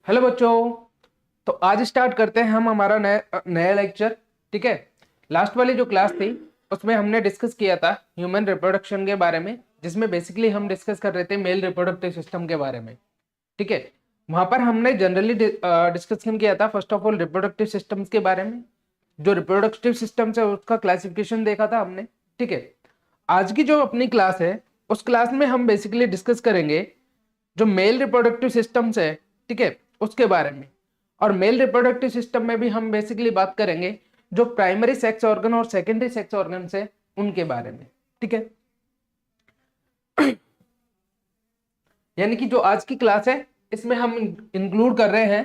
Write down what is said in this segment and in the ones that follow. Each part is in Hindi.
हेलो बच्चों। तो आज स्टार्ट करते हैं हम हमारा नया नया लेक्चर। ठीक है। लास्ट वाली जो क्लास थी उसमें हमने डिस्कस किया था ह्यूमन रिप्रोडक्शन के बारे में, जिसमें बेसिकली हम डिस्कस कर रहे थे मेल रिप्रोडक्टिव सिस्टम के बारे में। ठीक है। वहां पर हमने जनरली डिस्कशन किया था first of all reproductive systems के बारे में। जो रिप्रोडक्टिव सिस्टम्स है उसका क्लासिफिकेशन देखा था हमने। ठीक है। आज की जो अपनी क्लास है उस क्लास में हम बेसिकली डिस्कस करेंगे जो मेल रिप्रोडक्टिव सिस्टम्स है, ठीक है, उसके बारे में। और मेल रिप्रोडक्टिव सिस्टम में भी हम बेसिकली बात करेंगे जो प्राइमरी सेक्स ऑर्गन और सेकेंडरी सेक्स ऑर्गन है उनके बारे में। ठीक है। यानी कि जो आज की क्लास है इसमें हम इंक्लूड कर रहे हैं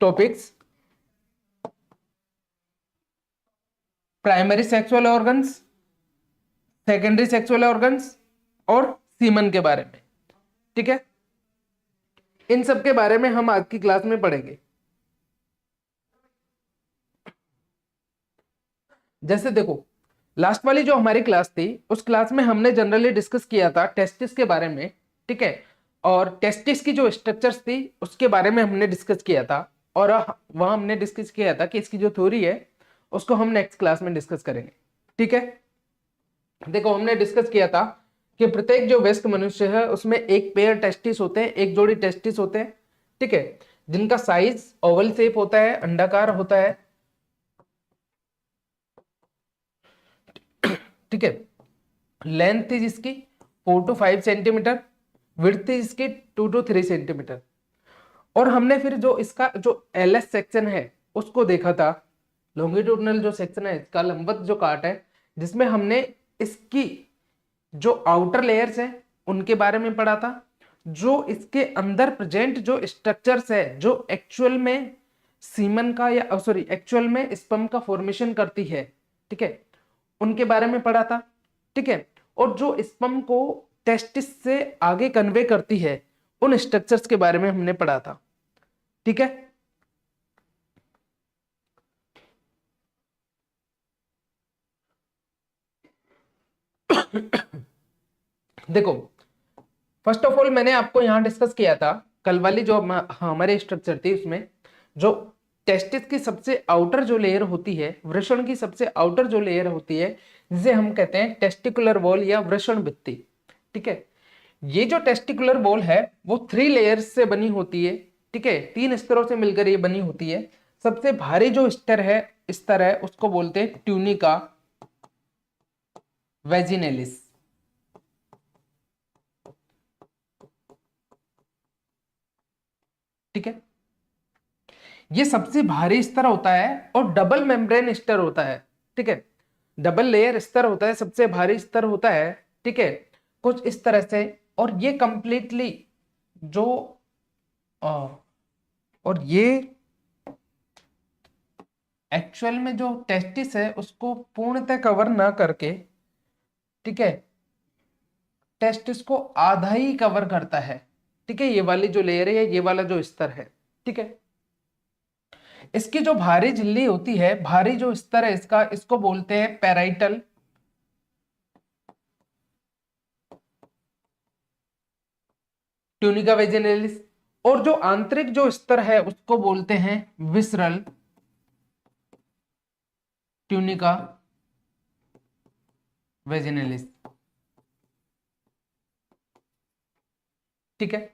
topics primary sexual organs, secondary sexual organs और सीमन के बारे में। ठीक है। इन सब के बारे में हम आज की क्लास में पढ़ेंगे। जैसे देखो, लास्ट वाली जो हमारी क्लास थी उस क्लास में हमने जनरली डिस्कस किया था टेस्टिस के बारे में। ठीक है। और टेस्टिस की जो स्ट्रक्चर्स थी उसके बारे में हमने डिस्कस किया था। और वहां हमने डिस्कस किया था कि इसकी जो थ्योरी है उसको हम नेक्स्ट क्लास में डिस्कस करेंगे। ठीक है। देखो, हमने डिस्कस किया था कि प्रत्येक जो वयस्क मनुष्य है उसमें एक पेयर टेस्टिस होते हैं, एक जोड़ी टेस्टिस होते हैं। ठीक है। जिनका साइज ओवल शेप होता है, अंडाकार होता है। ठीक है। लेंथ थी जिसकी 4 to 5 सेंटीमीटर, विड्थ थी इसकी 2 to 3 सेंटीमीटर। और हमने फिर जो इसका जो एलएस सेक्शन है उसको देखा था, लॉन्गिट्यूडनल जो सेक्शन है इसका लंबवत जो काट है, जिसमें हमने इसकी जो आउटर लेयर्स है उनके बारे में पढ़ा था। जो इसके अंदर प्रेजेंट जो स्ट्रक्चर्स है जो एक्चुअल में सीमन का या सॉरी एक्चुअल में स्पर्म का फॉर्मेशन करती है, ठीक है, उनके बारे में पढ़ा था। ठीक है। और जो स्पर्म को टेस्टिस से आगे कन्वे करती है उन स्ट्रक्चर्स के बारे में हमने पढ़ा था। ठीक है। देखो, फर्स्ट ऑफ ऑल मैंने आपको यहां डिस्कस किया था कल वाली जो हमारे स्ट्रक्चर थी उसमें जो टेस्टिस की सबसे आउटर जो लेयर होती है, वृषण की सबसे आउटर जो लेयर होती है, जिसे हम कहते हैं टेस्टिकुलर वॉल या वृषण भित्ति। ठीक है। ये जो टेस्टिकुलर वॉल है वो 3 लेयर्स से बनी होती है। ठीक है। 3 स्तरों से मिलकर ये बनी होती है। सबसे भारी जो स्तर है उसको बोलते हैं ट्यूनिका वेजिनेलिस। ठीक है। ये सबसे भारी स्तर होता है और डबल मेम्ब्रेन स्तर होता है। ठीक है। डबल लेयर स्तर होता है, सबसे भारी स्तर होता है। ठीक है। कुछ इस तरह से। और ये कंप्लीटली जो और ये एक्चुअल में जो टेस्टिस है उसको पूर्णतः कवर ना करके, ठीक है, टेस्टिस को आधा ही कवर करता है। ठीक है। ये वाली जो लेयर है, ये वाला जो स्तर है। ठीक है। इसकी जो भारी झिल्ली होती है, भारी जो स्तर है इसका, इसको बोलते हैं पेराइटल ट्यूनिका वेजिनेलिस। और जो आंतरिक जो स्तर है उसको बोलते हैं विसरल ट्यूनिका वेजिनेलिस। ठीक है।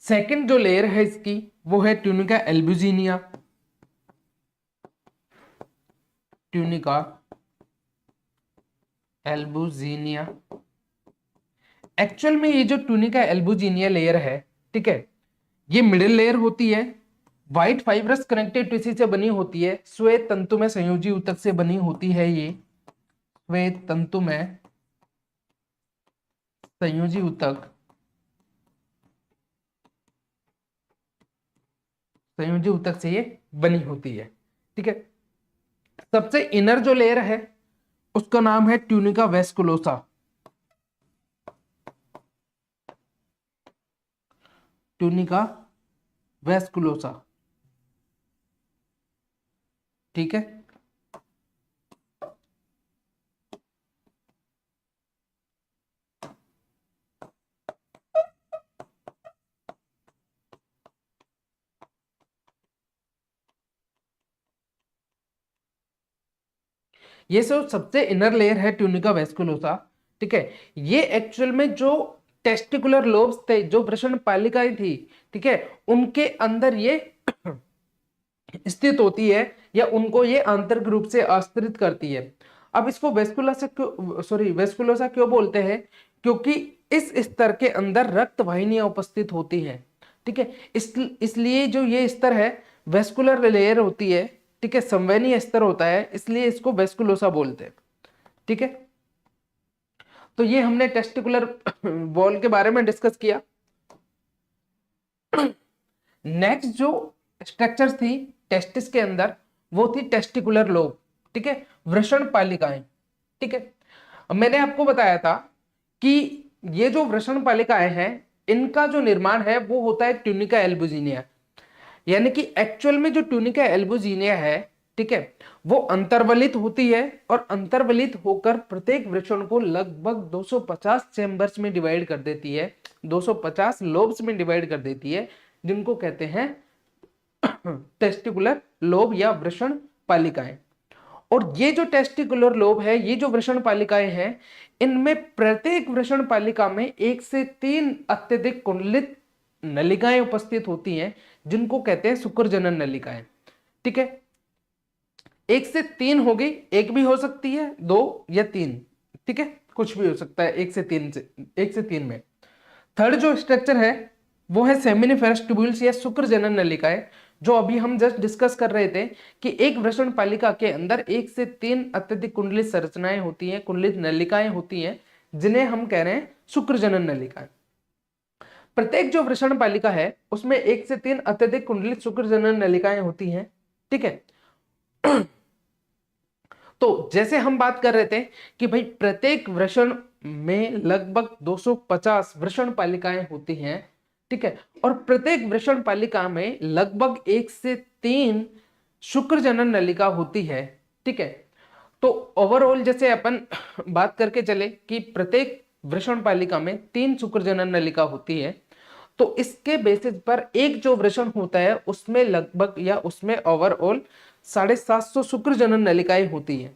सेकंड जो लेयर है इसकी वो है tunica albuginea. Tunica albuginea. Actual में ये जो ट्यूनिका एल्बुजिनिया लेयर है, ठीक है, ये मिडिल लेयर होती है। व्हाइट फाइब्रस कनेक्टिव टिश्यू से बनी होती है, श्वेत तंतु में संयोजी ऊतक से बनी होती है। ये श्वेत तंतु में संयोजी ऊतक, संयोजी ऊतक से ये बनी होती है। ठीक है। सबसे इनर जो लेयर है उसका नाम है ट्यूनिका वेस्कुलोसा। ट्यूनिका वेस्कुलोसा। ठीक है। ये सबसे इनर लेयर है ट्यूनिका वेस्कुलोसा, ठीक है। ये एक्चुअल में जो टेस्टिकुलर लोब्स थे, जो वृषण पालिकाएं थी, ठीक है, उनके अंदर ये स्थित होती है या उनको ये आंतरिक रूप से आश्रित करती है। अब इसको वेस्कुलोसा क्यों बोलते हैं? क्योंकि इस स्तर के अंदर रक्त वाहिनियां उपस्थित होती हैं, ठीक है। इसलिए जो ये स्तर है वेस्कुलर लेयर होती है, ठीक है, संवहनीय स्तर होता है, इसलिए इसको वेस्कुलोसा बोलते हैं, ठीक है। तो ये हमने टेस्टिकुलर वॉल के बारे में डिस्कस किया। नेक्स्ट जो स्ट्रक्चर्स थी टेस्टिस के अंदर वो थी टेस्टिकुलर लोब, ठीक है, वृषण पालिकाएं, ठीक है। अब मैंने आपको बताया था कि ये जो वृषण पालिकाएं हैं इनका जो निर्माण है वो होता है ट्यूनिका एल्बुजिनिया, यानी कि एक्चुअल में जो ट्यूनिका एल्बुजिनिया है, ठीक है, वो अंतर्वलित होती है और अंतर्वलित होकर प्रत्येक वृषण को लगभग 250 चैम्बर्स में डिवाइड कर देती है, 250 लोब्स में डिवाइड कर देती है, जिनको कहते हैं टेस्टिकुलर लोब या वृषण पालिकाएं। और ये जो टेस्टिकुलर लोब है, ये जो वृषण पालिकाएं हैं, इनमें प्रत्येक वृषण पालिका में 1 से 3 अत्यधिक कुंडलित नलिकाएं उपस्थित होती हैं, जिनको कहते हैं शुक्रजनन नलिकाएं, ठीक है। 1 से 3 होगी, एक भी हो सकती है, 2 या 3, ठीक है, कुछ भी हो सकता है 1 से 3 में। थर्ड जो स्ट्रक्चर है वो है सेमिनिफेरस ट्यूब्यूल्स या शुक्रजनन नलिकाएं, जो अभी हम जस्ट डिस्कस कर रहे थे कि एक वृषण पालिका के अंदर 1 से 3 अत्यधिक कुंडलित संरचनाएं होती हैं, कुंडलित नलिकाएं होती हैं, जिन्हें हम कह रहे हैं शुक्रजनन नलिकाएं। प्रत्येक जो वृषण पालिका है उसमें 1 से 3 अत्यधिक कुंडलित शुक्रजनन नलिकाएं होती हैं, ठीक है। तो जैसे हम बात कर रहे थे कि भाई प्रत्येक वृषण में लगभग 250 वृषण पालिकाएं होती हैं, ठीक है, और प्रत्येक वृषण पालिका में लगभग 1 से 3 शुक्रजनन नलिका होती है, ठीक है। तो ओवरऑल जैसे अपन बात करके चले कि प्रत्येक वृषण पालिका में 3 शुक्रजनन नलिका होती है, तो इसके बेसिस पर एक जो वृषण होता है उसमें लगभग या उसमें ओवरऑल 750 शुक्रजनन नलिकाएं होती है,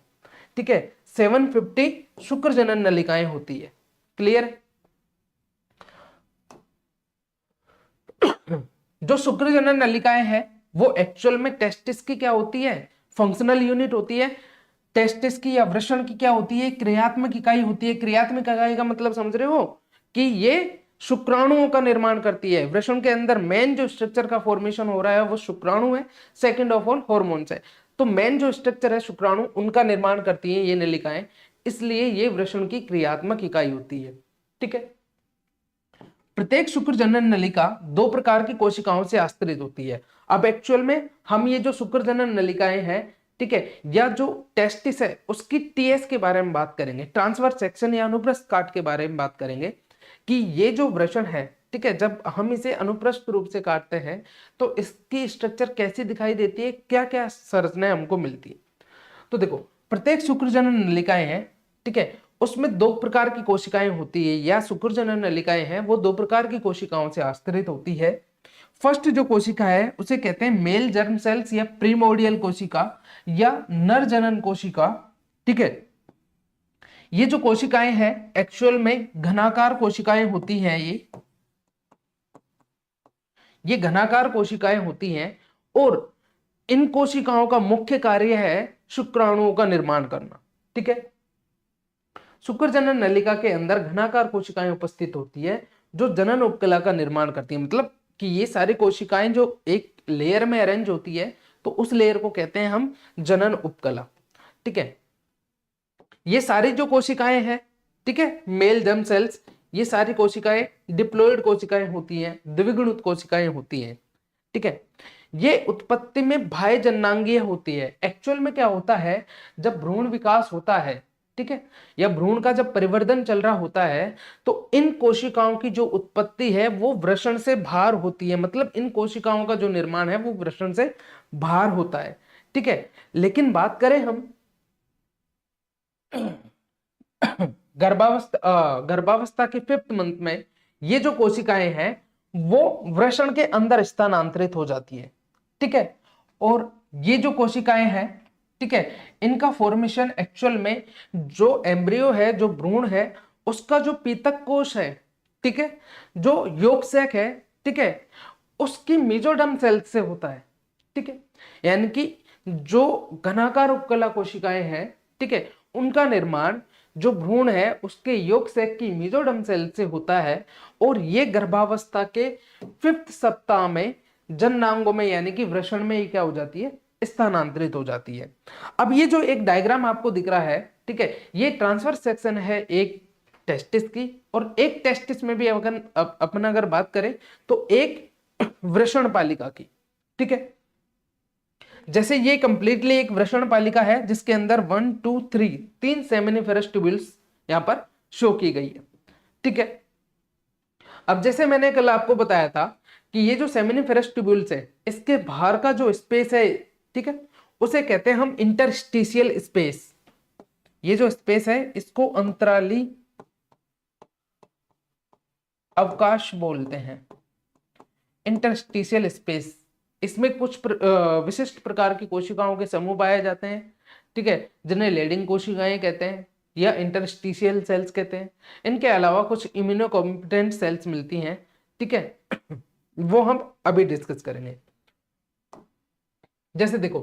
ठीक है, 750 शुक्रजनन नलिकाएं होती है। क्लियर? जो शुक्रजनन नलिकाएं हैं वो एक्चुअल में टेस्टिस की क्या होती है? फंक्शनल यूनिट होती है। टेस्टिस की या वृषण की क्या होती है? क्रियात्मक इकाई होती है। क्रियात्मक इकाई का मतलब समझ रहे हो कि ये शुक्राणुओं का निर्माण करती है। वृषण के अंदर मेन जो स्ट्रक्चर का फॉर्मेशन हो रहा है वो शुक्राणु है, सेकंड ऑफ ऑल हार्मोन्स है। तो मेन जो स्ट्रक्चर है शुक्राणु, उनका निर्माण करती है ये नलिकाएं, इसलिए ये वृषण की क्रियात्मक इकाई होती है, ठीक है। प्रत्येक शुक्रजनन नलिका 2 प्रकार की कोशिकाओं से आश्रित होती है। अब एक्चुअल में हम ये जो शुक्रजनन नलिकाएं हैं, ठीक है, या जो टेस्टिस है उसकी टीएस के बारे में बात करेंगे, ट्रांसवर्स सेक्शन या अनुप्रस्थ काट के बारे में बात करेंगे कि ये जो वृषण है, ठीक है, जब हम इसे अनुप्रस्थ रूप से काटते हैं तो इसकी स्ट्रक्चर कैसी दिखाई देती है, क्या क्या संरचनाएं हमको मिलती है। तो देखो प्रत्येक शुक्रजनन नलिकाएं हैं, ठीक है, उसमें 2 प्रकार की कोशिकाएं होती है या शुक्रजनन नलिकाएं हैं वो 2 प्रकार की कोशिकाओं से आश्रित होती है। फर्स्ट जो कोशिका है उसे कहते हैं मेल जर्म सेल्स या प्रीमोर्डियल कोशिका या नर जनन कोशिका, ठीक है। ये जो कोशिकाएं हैं एक्चुअल में घनाकार कोशिकाएं होती हैं, ये घनाकार कोशिकाएं होती हैं और इन कोशिकाओं का मुख्य कार्य है शुक्राणुओं का निर्माण करना, ठीक है। शुक्रजनन नलिका के अंदर घनाकार कोशिकाएं उपस्थित होती है जो जनन उपकला का निर्माण करती है, मतलब कि ये सारी कोशिकाएं जो एक लेयर में अरेंज होती है तो उस लेयर को कहते हैं हम जनन उपकला, ठीक है। ये सारी जो कोशिकाएं हैं, ठीक है, मेल जर्म सेल्स, ये सारी कोशिकाएं डिप्लॉइड कोशिकाएं होती हैं, द्विगुणित कोशिकाएं होती हैं, ठीक है। ये उत्पत्ति में बाह्य जननांगीय होती है। एक्चुअल में क्या होता है, जब भ्रूण विकास होता है, ठीक है, या भ्रूण का जब परिवर्धन चल रहा होता है तो इन कोशिकाओं की जो उत्पत्ति है वो वृषण से बाहर होती है, मतलब इन कोशिकाओं का जो निर्माण है वो वृषण से बाहर होता है, ठीक है। लेकिन बात करें हम गर्भावस्था के 5th मंथ में ये जो कोशिकाएं हैं वो वृषण के अंदर स्थानांतरित हो जाती है, ठीक है। और ये जो कोशिकाएं हैं, ठीक है। इनका फॉर्मेशन एक्चुअल में जो एम्ब्रियो है, जो भ्रूण है, उसका जो पीतक कोश है, ठीक है, जो यॉर्क सैक है, ठीक है, उसकी मेसोडर्म सेल से होता है। ठीक है, यानी कि जो घनाकार उपकला कोशिकाएं हैं, ठीक है, उनका निर्माण जो भ्रूण है उसके यॉर्क सैक की मेसोडर्म सेल से होता है, और ये गर्भावस्था के 5th सप्ताह में जननांगों में यानी कि वृषण में ये क्या हो जाती है, स्थानांतरित हो जाती है। अब ये जो एक डायग्राम आपको दिख रहा है, ठीक है, ये ट्रांसफर सेक्शन है एक टेस्टिस की, और एक टेस्टिस में भी अगर अपन अगर बात करें तो एक वृषण पालिका की। ठीक है, जैसे ये कंप्लीटली एक वृषण पालिका है जिसके अंदर 1 2 3 तीन सेमिनिफेरस ट्यूब्यूल्स यहां पर शो की गई है। ठीक है, अब जैसे मैंने कल आपको बताया था कि ये जो सेमिनिफेरस ट्यूब्यूल्स है इसके बाहर का जो स्पेस है, ठीक है, उसे कहते हैं हम इंटरस्टिशियल स्पेस। ये जो स्पेस है इसको अंतराली अवकाश बोलते हैं, इंटरस्टिशियल स्पेस। इसमें कुछ विशिष्ट प्रकार की कोशिकाओं के समूह पाए जाते हैं, ठीक है, जिन्हें लेडिंग कोशिकाएं कहते हैं या इंटरस्टिशियल सेल्स कहते हैं। इनके अलावा कुछ इम्यूनोकॉम्पिटेंट सेल्स मिलती हैं, ठीक है, वो हम अभी डिस्कस करेंगे। जैसे देखो,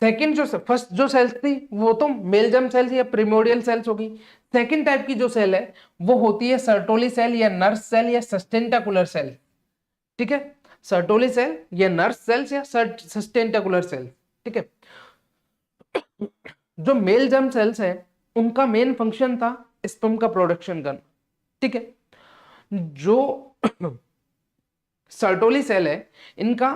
सेकंड जो फर्स्ट जो सेल्स थी वो तो मेल जर्म सेल्स या प्रिमोडियल सेल्स होगी। सेकंड टाइप की जो सेल है वो होती है सर्टोली सेल या नर्स सेल या सस्टेंटाकुलर सेल। ठीक है, सर्टोली सेल या नर्स सेल्स या सस्टेंटाकुलर सेल। ठीक है, जो मेल जर्म सेल्स है उनका मेन फंक्शन था स्पर्म का प्रोडक्शन करना। ठीक है, जो सर्टोली सेल है इनका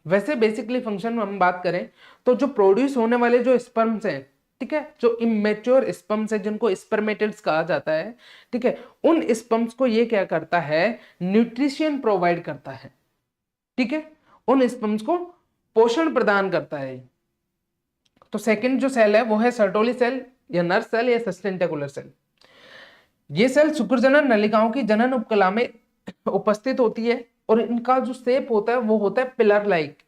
वैसे बेसिकली फंक्शन हम बात करें तो जो प्रोड्यूस होने वाले जो स्पर्म्स हैं, ठीक है, जो इमेच्योर स्पर्म्स है जिनको स्पर्मेटिड्स कहा जाता है, ठीक है, उन स्पर्म्स को ये क्या करता है, न्यूट्रिशन प्रोवाइड करता है। ठीक है, उन स्पर्म्स को पोषण प्रदान करता है। तो सेकंड जो सेल है वो है सर्टोली सेल या नर्स सेल या सस्टेंटाकुलर सेल। ये सेल शुक्रजनन नलिकाओं की जनन उपकला में उपस्थित होती है, और इनका जो शेप होता है वो होता है पिलर लाइक,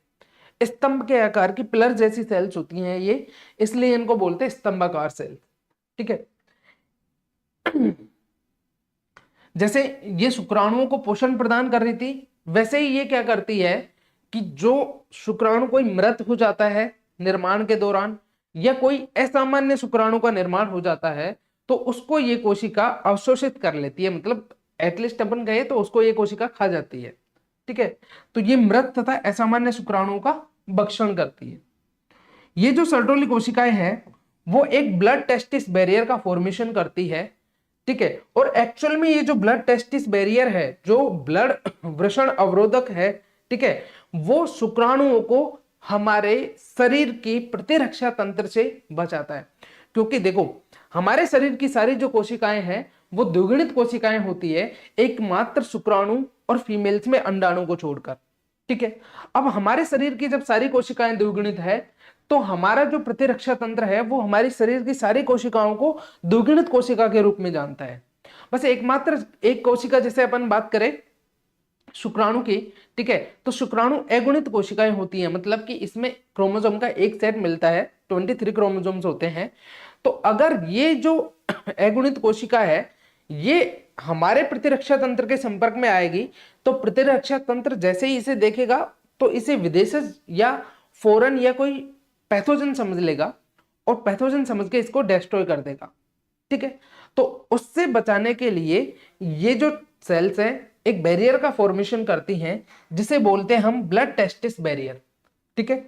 स्तंभ के आकार की पिलर जैसी सेल्स होती हैं ये, इसलिए इनको बोलते हैं स्तंभाकार सेल। ठीक है, जैसे ये शुक्राणुओं को पोषण प्रदान कर रही थी, वैसे ही ये क्या करती है कि जो शुक्राणु कोई मृत हो जाता है निर्माण के दौरान, या कोई असामान्य शुक्राणु का निर्माण हो जाता है, तो उसको ये कोशिका अवशोषित कर लेती है, मतलब एटलीस्ट अपन कहे तो उसको ये कोशिका खा जाती है। ठीक है, तो ये मृत तथा असामान्य शुक्राणुओं का भक्षण करती है। ये जो सर्टोली कोशिकाएं हैं वो एक ब्लड टेस्टिस बैरियर का फॉर्मेशन करती है। ठीक है, और एक्चुअल में ये जो ब्लड टेस्टिस बैरियर है, जो ब्लड वृषण अवरोधक है, ठीक है, वो शुक्राणुओं को हमारे शरीर की प्रतिरक्षा तंत्र से बचाता है। क्योंकि देखो, हमारे शरीर की सारी जो कोशिकाएं हैं वो द्विगुणित कोशिकाएं होती है, एकमात्र शुक्राणु और फीमेल्स में अंडाणु को छोड़कर। ठीक है, अब हमारे शरीर की जब सारी कोशिकाएं द्विगुणित है तो हमारा जो प्रतिरक्षा तंत्र है वो हमारे शरीर की सारी कोशिकाओं को द्विगुणित कोशिका के रूप में जानता है। बस एकमात्र एक कोशिका, जैसे अपन बात करें शुक्राणु की, ठीक है, तो शुक्राणु अगुणित कोशिकाएं होती हैं, मतलब कि इसमें क्रोमोसोम का एक सेट मिलता है, 23 क्रोमोसोम्स होते हैं। तो अगर ये जो अगुणित कोशिका है ये हमारे प्रतिरक्षा तंत्र के संपर्क में आएगी, तो प्रतिरक्षा तंत्र जैसे ही इसे देखेगा तो इसे विदेशज या फॉरेन या कोई पैथोजन समझ लेगा, और पैथोजन समझ के इसको डिस्ट्रॉय कर देगा। ठीक है, तो उससे बचाने के लिए ये जो सेल्स है एक बैरियर का फॉर्मेशन करती हैं जिसे बोलते हैं हम ब्लड टेस्टिस बैरियर। ठीक है,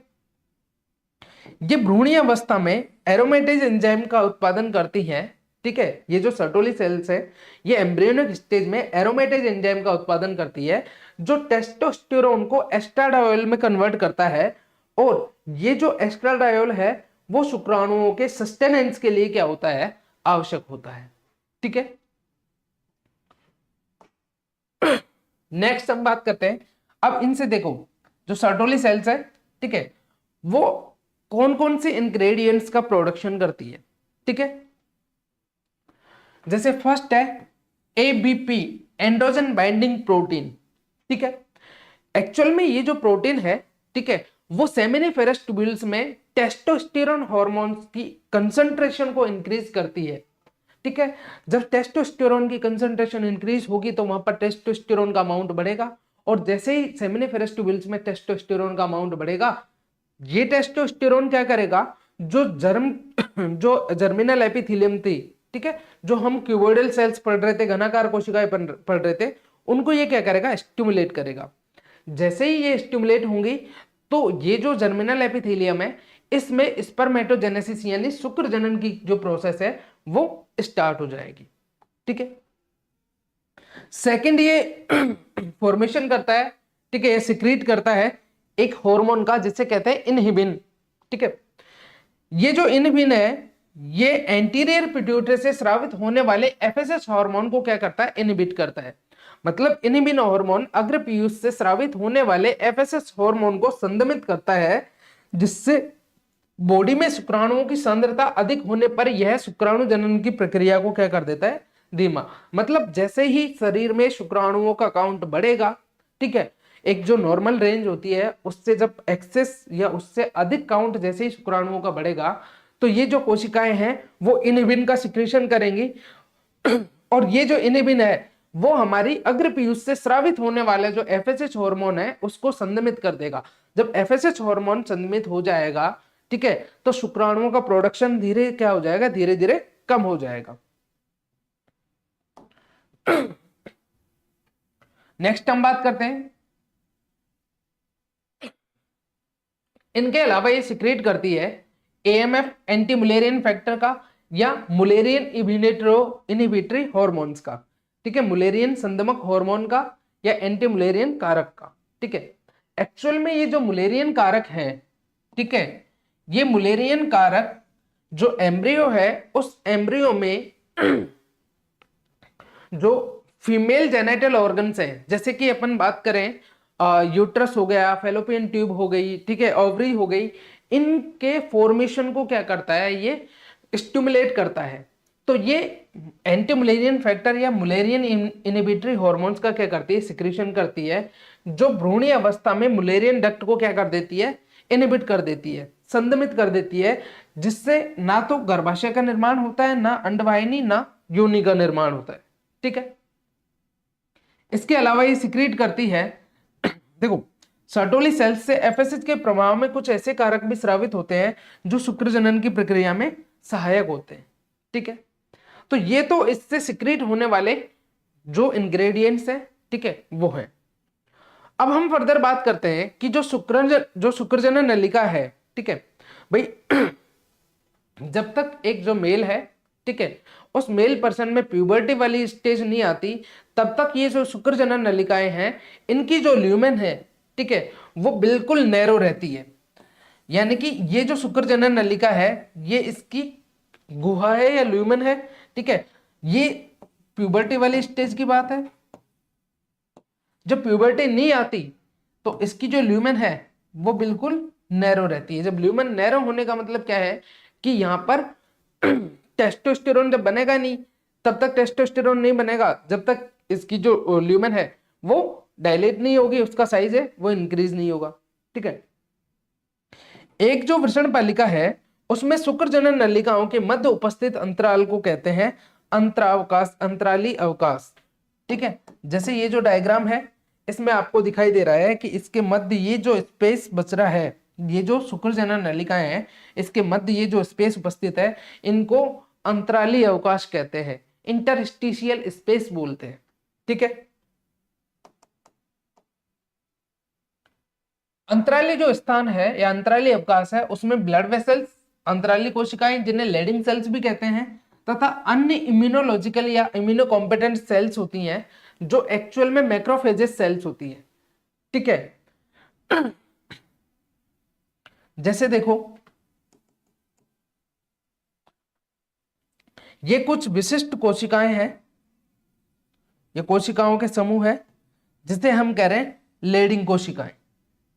ये भ्रूणीय अवस्था में एरोमेटेज एंजाइम का उत्पादन करती हैं। ठीक है, ये जो सर्टोली सेल्स है ये एम्ब्रियोनिक स्टेज में एरोमेटेज एंजाइम का उत्पादन करती है जो टेस्टोस्टेरोन को एस्ट्राडायोल में कन्वर्ट करता है, और ये जो एस्ट्राडायोल है वो शुक्राणुओं के सस्टेनेंस के लिए क्या होता है, आवश्यक होता है। ठीक है, नेक्स्ट हम बात करते हैं अब इनसे। देखो, जो सर्टोली सेल्स है, ठीक है, वो कौन कौन से इंग्रेडिएंट्स का प्रोडक्शन करती है। ठीक है, जैसे फर्स्ट है एबीपी, एंड्रोजन बाइंडिंग प्रोटीन। ठीक है, एक्चुअल में ये जो प्रोटीन है, ठीक है, वो सेमिनिफेरस ट्यूब्यूल्स में टेस्टोस्टेरोन हार्मोन्स की कंसंट्रेशन को इंक्रीज करती है। ठीक है, जब टेस्टोस्टेरोन की कंसंट्रेशन इंक्रीज होगी तो वहां पर टेस्टोस्टेरोन का अमाउंट बढ़ेगा, और जैसे ही सेमिनिफेरस ट्यूब्यूल्स में टेस्टोस्टेरोन का अमाउंट बढ़ेगा, ये टेस्टोस्टेरोन क्या करेगा, जो जर्मिनल एपिथेलियम थी, ठीक है, जो हम क्यूबोइडल सेल्स पढ़ रहे थे, घनाकार कोशिकाएं पढ़ रहे थे, उनको ये क्या करेगा, स्टिमुलेट करेगा। जैसे ही ये स्टिमुलेट होंगी तो ये जो जर्मिनल एपिथेलियम है, इसमें स्पर्मेटोजेनेसिस यानी शुक्र जनन की जो प्रोसेस है वो स्टार्ट हो जाएगी। ठीक है, सेकंड ये फॉर्मेशन करता है, ठीक है, ये सिक्रीट करता है एक हार्मोन का जिसे कहते हैं इनहिबिन। ठीक है, ये जो इनहिबिन है ये एंटीरियर पिट्यूटरी से स्रावित होने वाले एफएसएच हार्मोन को क्या करता है, इनहिबिट करता है। मतलब इनहिबिन हार्मोन अग्र पीयूष से स्रावित होने वाले एफएसएच हार्मोन को संदमित करता है, जिससे बॉडी में शुक्राणुओं की सांद्रता अधिक होने पर यह शुक्राणु जनन की प्रक्रिया को क्या कर देता है, धीमा। मतलब जैसे ही शरीर में शुक्राणुओं का काउंट बढ़ेगा, ठीक है, एक जो नॉर्मल रेंज होती है उससे जब एक्सेस या उससे अधिक काउंट जैसे ही शुक्राणुओं का बढ़ेगा, तो ये जो कोशिकाएं हैं वो इनहिबिन का सिक्रीशन करेंगी, और ये जो इनहिबिन है वो हमारी अग्र पीयूष से स्रावित होने वाले जो एफएसएच हार्मोन है उसको संदमित कर देगा। जब एफएसएच हार्मोन संदमित हो जाएगा, ठीक है, तो शुक्राणुओं का प्रोडक्शन धीरे क्या हो जाएगा, धीरे धीरे कम हो जाएगा। नेक्स्ट हम बात करते हैं, इनके अलावा ये सिक्रेट करती है एएमएफ एंटी मुलेरियन फैक्टर का या मुलेरियन इनहिबिटरी हार्मोन्स का। ठीक है, मुलेरियन संदमक हार्मोन का या एंटी मुलेरियन कारक का। ठीक है, एक्चुअल में ये जो मुलेरियन कारक है, ठीक है, ये मुलेरियन कारक जो एम्ब्रियो है उस एम्ब्रियो में जो फीमेल जेनेटल ऑर्गन्स हैं, जैसे कि अपन बात करें यूट्रस हो गया, फेलोपियन ट्यूब हो गई, ठीक है, ओवरी हो गई, इनके फॉर्मेशन को क्या करता है, ये स्टिमुलेट करता है। तो ये एंटी मुलेरियन फैक्टर या मुलेरियन इनहिबिटरी हार्मोन्स का क्या करती है, सिक्रीशन करती है, जो भ्रूणीय अवस्था में मुलेरियन डक्ट को क्या कर देती है, इनहिबिट कर देती है, संदमित कर देती है, जिससे ना तो गर्भाशय का निर्माण होता है, ना अंडवाहिनी, ना योनि का निर्माण होता है। ठीक है, इसके अलावा ये सिक्रीट करती है, देखो, सर्टोली सेल्स से एफएसएच के प्रभाव में कुछ ऐसे कारक भी स्रावित होते हैं जो शुक्र जनन की प्रक्रिया में सहायक होते हैं। ठीक है, तो ये तो इससे सिक्रीट होने वाले जो इंग्रेडिएंट्स हैं, ठीक है, वो हैं। अब हम फर्दर बात करते हैं कि जो शुक्रजनन नलिका है, ठीक है भाई, जब तक एक जो मेल है, ठीक है, उस मेल पर्सन में प्यूबर्टी वाली स्टेज नहीं आती, तब तक ये जो शुक्रजनन नलिकाएं हैं इनकी जो ल्यूमेन है, ठीक है, वो बिल्कुल नैरो रहती है। यानी कि ये जो शुक्रजनन नलिका है ये इसकी गुहा है या ल्यूमेन है, ठीक है, ये प्यूबर्टी वाली स्टेज की बात है। जब प्यूबर्टी नहीं आती तो इसकी जो ल्यूमेन है वो बिल्कुल नैरो रहती है। जब ल्यूमेन नैरो होने का मतलब क्या है कि यहां पर टेस्टोस्टेरोन जब बनेगा नहीं, तब तक टेस्टोस्टेरोन नहीं बनेगा जब तक इसकी जो ल्यूमेन है वो डायलेट नहीं होगी, उसका साइज है वो इंक्रीज नहीं होगा। ठीक है, एक जो वृषण पालिका है उसमें शुक्रजनन नलिकाओं के मध्य उपस्थित अंतराल को कहते हैं अंतरावकाश, अंतराली अवकाश। ठीक है, जैसे ये जो डायग्राम है इसमें आपको दिखाई दे रहा है कि इसके मध्य ये जो स्पेस बच रहा है, ये जो शुक्रजनन नलिकाएं हैं इसके मध्य ये जो स्पेस उपस्थित है इनको अंतराली अवकाश कहते हैं, इंटरस्टिशियल स्पेस बोलते हैं। ठीक है, अंतराली जो स्थान है या अंतराली अवकाश है उसमें ब्लड वेसल्स, अंतराली कोशिकाएं जिन्हें लेडिंग सेल्स भी कहते हैं, तथा अन्य इम्यूनोलॉजिकल या इम्यूनो कॉम्पिटेंट सेल्स होती हैं जो एक्चुअल में मैक्रोफेजेस सेल्स होती है। ठीक है, जैसे देखो ये कुछ विशिष्ट कोशिकाएं हैं, ये कोशिकाओं के समूह है जिसे हम कह रहे हैं लेडिंग कोशिकाएं।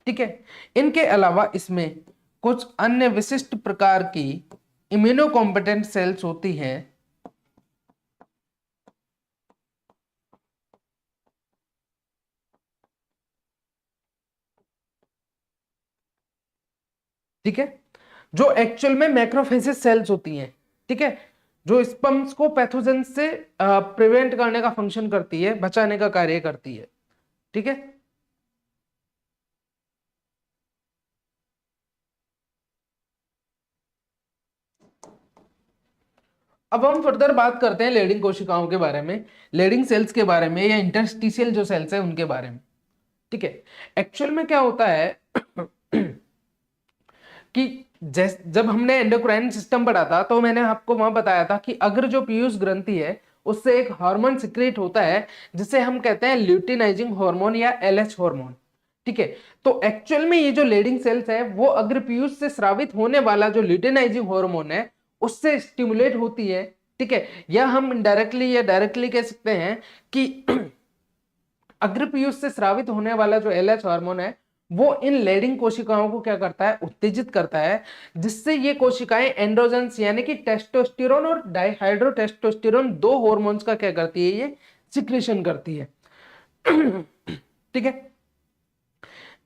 ठीक है, इनके अलावा इसमें कुछ अन्य विशिष्ट प्रकार की इम्यूनो कॉम्पिटेंट सेल्स होती हैं ठीक है, जो एक्चुअल में मैक्रोफेजेस सेल्स होती हैं, ठीक है, जो स्पर्म्स को पैथोजन से प्रिवेंट करने का फंक्शन करती है, बचाने का कार्य करती है। ठीक है, अब हम फर्दर बात करते हैं लेडिंग कोशिकाओं के बारे में, लेडिंग सेल्स के बारे में, या इंटरस्टिशियल जो सेल्स है उनके बारे में। ठीक है, एक्चुअल में क्या होता है कि जब हमने एंडोक्राइन सिस्टम पढ़ा था तो मैंने आपको वहां बताया था कि अगर जो पीयूष ग्रंथि है उससे एक हार्मोन सिक्रेट होता है जिसे हम कहते हैं ल्यूटिनाइजिंग हार्मोन या एलएच हार्मोन। ठीक है, तो एक्चुअल में ये जो लेडिंग सेल्स है वो अगर पीयूष से स्रावित होने वाला जो ल्यूटिनाइजिंग हार्मोन है उससे स्टिमुलेट होती है। ठीक है, या हम इनडायरेक्टली या डायरेक्टली कह सकते हैं कि अग्र पीयूष से स्रावित होने वाला जो एलएच हार्मोन है वो इन लेडिंग कोशिकाओं को क्या करता है, उत्तेजित करता है, जिससे ये कोशिकाएं एंड्रोजन्स यानी कि टेस्टोस्टेरोन और डाइहाइड्रोटेस्टोस्टेरोन दो हार्मोन्स का क्या करती है, ये सिक्रेशन करती है। ठीक है,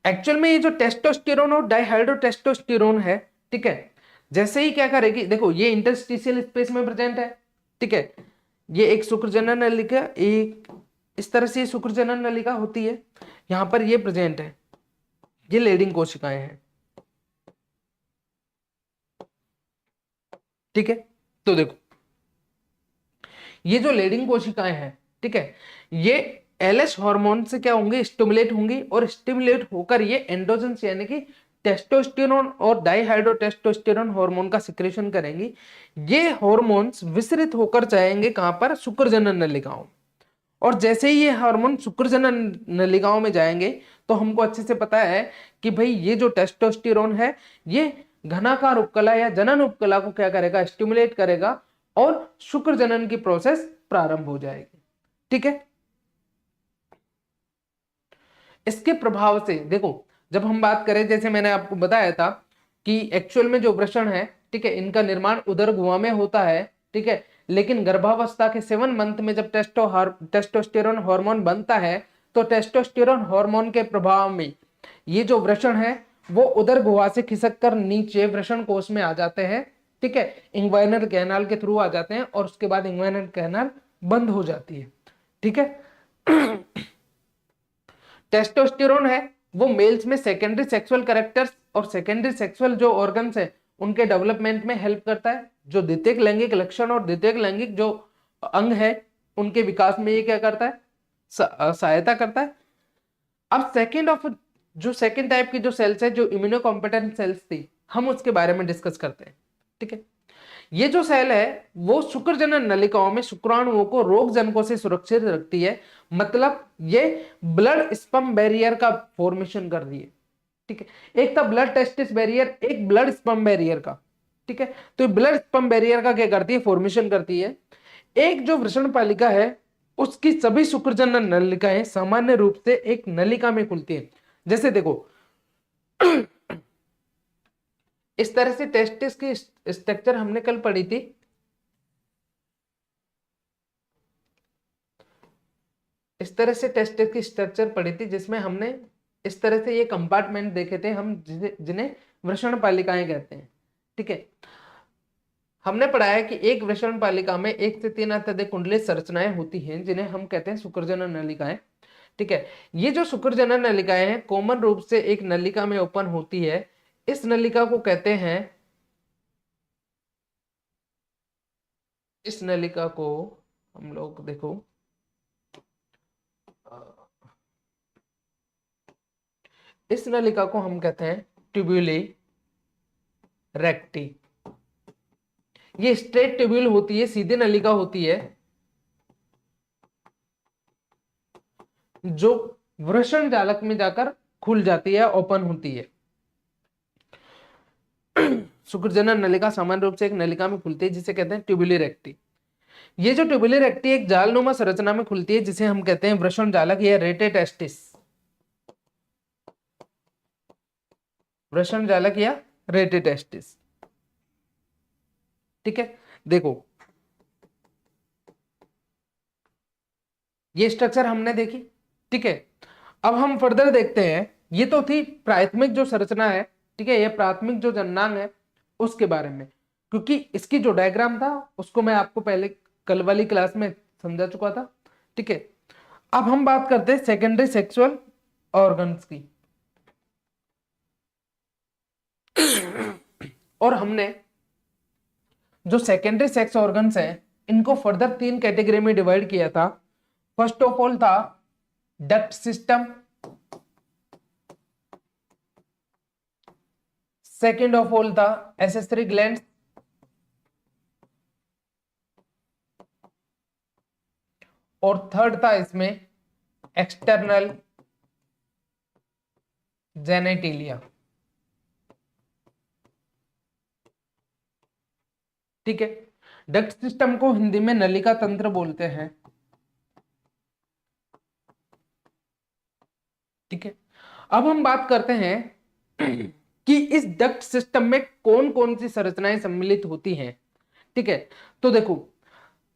एक्चुअल में ये जो टेस्टोस्टेरोन और डाइहाइड्रोटेस्टोस्टेरोन है, ठीक है, जैसे ही क्या करेगी, देखो ये इंटरस्टिशियल स्पेस में प्रेजेंट है। ठीक है, ये एक शुक्रजनन नलिका, एक इस तरह से शुक्रजनन नलिका होती है, यहां पर ये प्रेजेंट है, ये लेडिंग कोशिकाएं हैं। ठीक है, तो देखो ये जो लेडिंग कोशिकाएं हैं, ठीक है, ये एलएच हार्मोन से क्या होंगे, स्टिमुलेट होंगी, और स्टिमुलेट होकर ये एंड्रोजन्स यानी कि टेस्टोस्टेरोन और डाइहाइड्रोटेस्टोस्टेरोन हार्मोन का सिक्रेशन करेंगी। ये हार्मोन्स विसरित होकर जाएंगे कहां पर, शुक्रजनन नलिकाओं। और जैसे ही ये हार्मोन शुक्रजनन नलिकाओं में जाएंगे तो हमको अच्छे से पता है कि भाई ये जो टेस्टोस्टेरोन है ये घनाकार उपकला या जनन उपकला को क्या करेगा, स्टिमुलेट करेगा, और शुक्र जनन की प्रोसेस प्रारंभ हो जाएगी। ठीक है, इसके प्रभाव से देखो, जब हम बात करें, जैसे मैंने आपको बताया था कि एक्चुअल में जो वृषण है, ठीक है, इनका निर्माण उदर गुहा में होता है। ठीक है, लेकिन गर्भावस्था के 7 मंथ में जब टेस्टोस्टेरोन हार्मोन बनता है तो टेस्टोस्टेरोन हार्मोन के प्रभाव में ये जो वृषण है वो उदर गुहा से खिसक कर नीचे वृषण कोष में आ जाते हैं। ठीक है, इंग्वाइनल कैनाल के थ्रू आ जाते हैं और उसके बाद इंग्वाइनल कैनाल बंद हो जाती है। ठीक है, टेस्टोस्टेरोन है वो मेल्स में सेकेंडरी सेक्सुअल कैरेक्टर्स और सेकेंडरी सेक्सुअल जो ऑर्गन्स है उनके डेवलपमेंट में हेल्प करता है। जो द्वितीयक लैंगिक लक्षण और द्वितीयक लैंगिक जो अंग है उनके विकास में ये क्या करता है, सहायता करता है। अब सेकेंड टाइप की जो सेल्स है, जो इम्यूनो कॉम्पिटेंट सेल्स थी, हम उसके बारे में डिस्कस करते हैं। ठीक है, ये जो सेल है वो शुक्रजनन नलिकाओं में शुक्राणुओं को रोग जनकों से सुरक्षित रखती है, मतलब ये ब्लड स्पर्म बैरियर का फॉर्मेशन कर रही है। ठीक है, एक था ब्लड टेस्टिस बैरियर, एक ब्लड स्पर्म बैरियर का। ठीक है, तो ब्लड स्पर्म बैरियर का क्या करती है, फॉर्मेशन करती है। एक जो वृषण पालिका है उसकी सभी शुक्रजनन नलिकाएं सामान्य रूप से एक नलिका में खुलती है। जैसे देखो इस तरह से टेस्टिस की स्ट्रक्चर हमने कल पढ़ी थी। इस तरह से टेस्टिस की स्ट्रक्चर पढ़ी थी जिसमें हमने इस तरह से ये कंपार्टमेंट देखे थे, हम जिन्हें वृषण पालिकाएं कहते हैं। ठीक है, हमने पढ़ा है कि एक वृषण पालिका में 1 से 3 अत्यधिक कुंडलित संरचनाएं होती हैं जिन्हें हम कहते हैं शुक्रजनन नलिकाएं। ठीक है, ये जो शुक्रजनन नलिकाएं हैं कॉमन रूप से एक नलिका में ओपन होती है। इस नलिका को कहते हैं, इस नलिका को हम लोग देखो इस नलिका को हम कहते हैं ट्यूब्यूली रेक्टी। ये स्ट्रेट ट्यूब्यूल होती है, सीधी नलिका होती है जो वृषण जालक में जाकर खुल जाती है, ओपन होती है। शुक्रजनन नलिका सामान्य रूप से एक नलिका में खुलती है जिसे कहते हैं ट्यूब्यूली रेक्टी। ये जो ट्यूब्यूली रेक्टी एक जालनुमा संरचना में खुलती है जिसे हम कहते हैं वृषण जालक या रेटेटेस्टिस। वृषण जालक या रेटेटेस्टिस। ठीक है, देखो ये स्ट्रक्चर हमने देखी। ठीक है, अब हम फर्दर देखते हैं, ये तो थी प्राथमिक जो संरचना है। ठीक है, ये प्राथमिक जो जननांग है उसके बारे में, क्योंकि इसकी जो डायग्राम था उसको मैं आपको पहले कल वाली क्लास में समझा चुका था। ठीक है, अब हम बात करते हैं सेकेंडरी सेक्सुअल ऑर्गन्स की। और हमने जो सेकेंडरी सेक्स ऑर्गन्स हैं इनको फर्दर 3 कैटेगरी में डिवाइड किया था। फर्स्ट ऑफ ऑल था duct system, second of all था एसेसरी ग्लैंड्स, और थर्ड था इसमें एक्सटर्नल जेनेटिलिया। ठीक है, डक्ट सिस्टम को हिंदी में नलिका तंत्र बोलते हैं। ठीक है, अब हम बात करते हैं कि इस डक्ट सिस्टम में कौन कौन सी संरचनाएं सम्मिलित होती हैं। ठीक है, तो देखो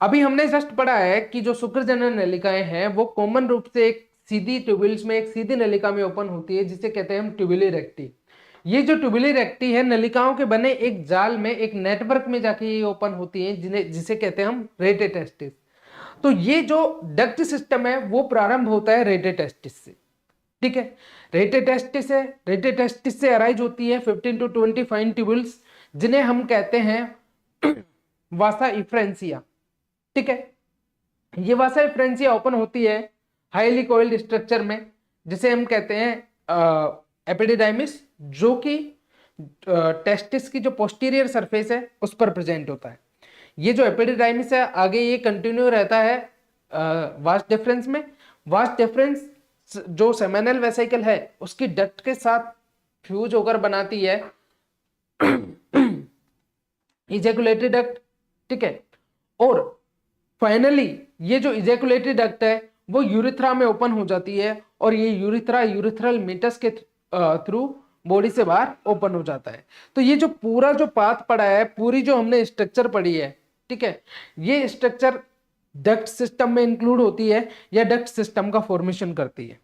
अभी हमने जस्ट पढ़ा है कि जो शुक्रजनन नलिकाएं हैं वो कॉमन रूप से एक सीधी ट्यूब्यूल्स में एक सीधी नलिका में ओपन होती है जिसे कहते हैं हम ट्यूबुली रेक्टी। ये जो ट्यूबुली रेक्टी है नलिकाओं के बने एक जाल में एक नेटवर्क में जाके ये ओपन होती है जिसे कहते हैं हम रेटेटेस्टिस। तो ये जो डक्ट सिस्टम है वो प्रारंभ होता है रेटेटेस्टिस से। ठीक है, रेटेटेस्टिस से अराइज होती है 15 to 20 फाइन ट्यूबुल्स जिन्हें हम कहते हैं वासा इफ्रेंसिया। ठीक है, ये वासा इफ्रेंसिया ओपन होती है हाईली कोइल्ड स्ट्रक्चर में जिसे हम कहते हैं एपिडिडाइमिस, जो कि टेस्टिस की जो पोस्टीरियर सरफेस है उस पर प्रेजेंट होता है। ये जो एपिडिडाइमिस है आगे ये कंटिन्यू रहता है वास्ट डिफरेंस में। वास्ट डिफरेंस जो सेमिनल वेसिकल है उसकी डक्ट के साथ फ्यूज होकर बनाती है इजैकुलेटरी डक्ट। ठीक है, और फाइनली ये जो इजैकुलेटरी डक्ट है वो यूरिथ्रा में ओपन हो जाती है और ये यूरिथ्रा यूरिथ्रल मीटस के थ्रू बॉडी से बाहर ओपन हो जाता है। तो ये जो पूरा जो पाथ पड़ा है, पूरी जो हमने स्ट्रक्चर पढ़ी है, ठीक है, ये स्ट्रक्चर डक्ट सिस्टम में इंक्लूड होती है या डक्ट सिस्टम का फॉर्मेशन करती है।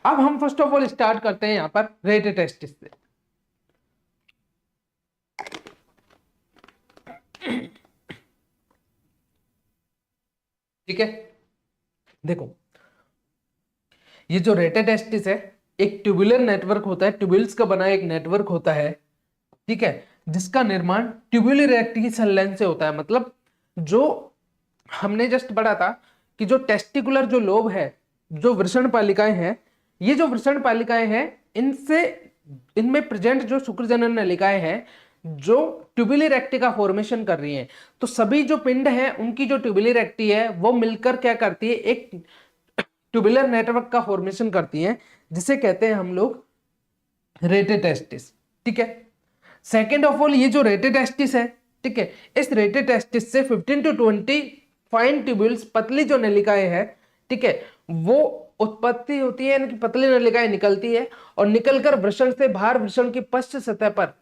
अब हम फर्स्ट ऑफ ऑल स्टार्ट करते हैं यहां पर रेटेटेस्टिस से। ठीक है, देखो ये जो रेटेटेस्टिस है एक ट्यूबुलर नेटवर्क होता है, ट्यूबुल्स का बना एक नेटवर्क होता है। ठीक है, जिसका निर्माण ट्यूबुलर रेक्टी सेल लाइन से होता है। मतलब जो हमने जस्ट पढ़ा था कि जो टेस्टिकुलर जो लोब है, जो वृषण पालिकाएं हैं, ये जो वृषण पालिकाएं हैं इनमें प्रेजेंट जो शुक्रजनन नलिकाएं हैं जो ट्यूबुलर रेक्टी का फॉर्मेशन कर रही हैं। तो सभी जो पिंड हैं उनकी जो ट्यूबुलर रेक्टी है वो मिलकर क्या करती है, एक ट्यूबुलर नेटवर्क का फॉर्मेशन करती है जिसे कहते हैं हम लोग रेटेटेस्टिस। ठीक है, सेकेंड ऑफ ऑल ये जो रेटेटेस्टिस है, ठीक है, इस रेटेटेस्टिस से 15 to 20 फाइन ट्यूबुल्स पतली जो नलिकाएं हैं, ठीक है, वो उत्पत्ति होती है, यानी कि पतली नलिकाएं निकलती है और निकलकर वृषण से बाहर वृषण की पश्च सतह पर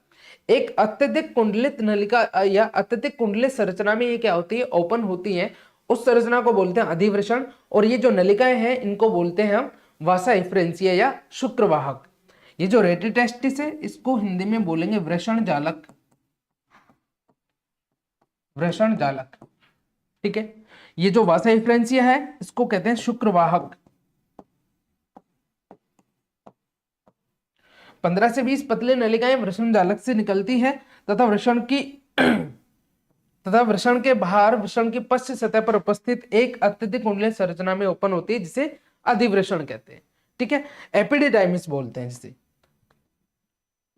एक अत्यधिक कुंडलित नलिका या अत्यधिक कुंडलित संरचना में ये क्या होती है, ओपन होती है। उस संरचना को बोलते हैं अधिवृषण और ये जो नलिकाएं हैं इनको बोलते हैं हम वासा इफ्रेंसिया या शुक्रवाहक। ये जो रेटेटेस्टिस है इसको हिंदी में बोलेंगे वृषण जालक, वृषण जालक। ठीक है, ये जो वासा इफ्रेंसिया है इसको कहते हैं शुक्रवाहक। 15 से 20 पतली नलिकाएं वृषण जालक से निकलती है तथा वृषण के बाहर वृषण की पश्च सतह पर उपस्थित एक अत्यधिक कुंडलित संरचना में ओपन होती है जिसे अधिवृषण कहते हैं। ठीक है, एपिडिडाइमिस बोलते हैं जिसे।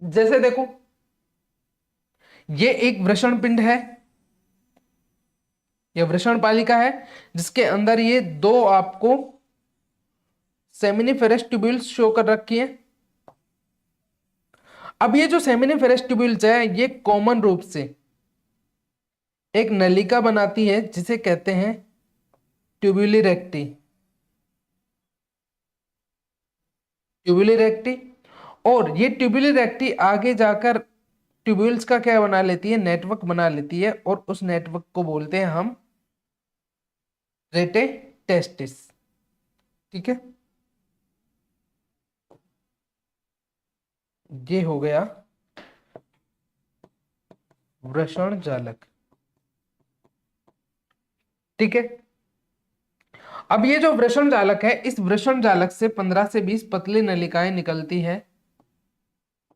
जैसे देखो ये एक वृषण पिंड है, यह वृषण पालिका है जिसके अंदर ये दो आपको सेमिनिफेरस ट्यूब्यूल्स शो कर रखी है। अब ये जो सेमिनिफेरस ट्यूब्यूल्स है ये कॉमन रूप से एक नलिका बनाती है जिसे कहते हैं ट्यूबुली रेक्टी, ट्यूबुली रेक्टी। और ये ट्यूबुली रेक्टी आगे जाकर ट्यूब्यूल्स का क्या बना लेती है, नेटवर्क बना लेती है और उस नेटवर्क को बोलते हैं हम रेटेटेस्टिस। ठीक है, ये हो गया वृषण जालक। ठीक है, अब ये जो वृषण जालक है, इस वृषण जालक से 15 से 20 पतली नलिकाएं निकलती है।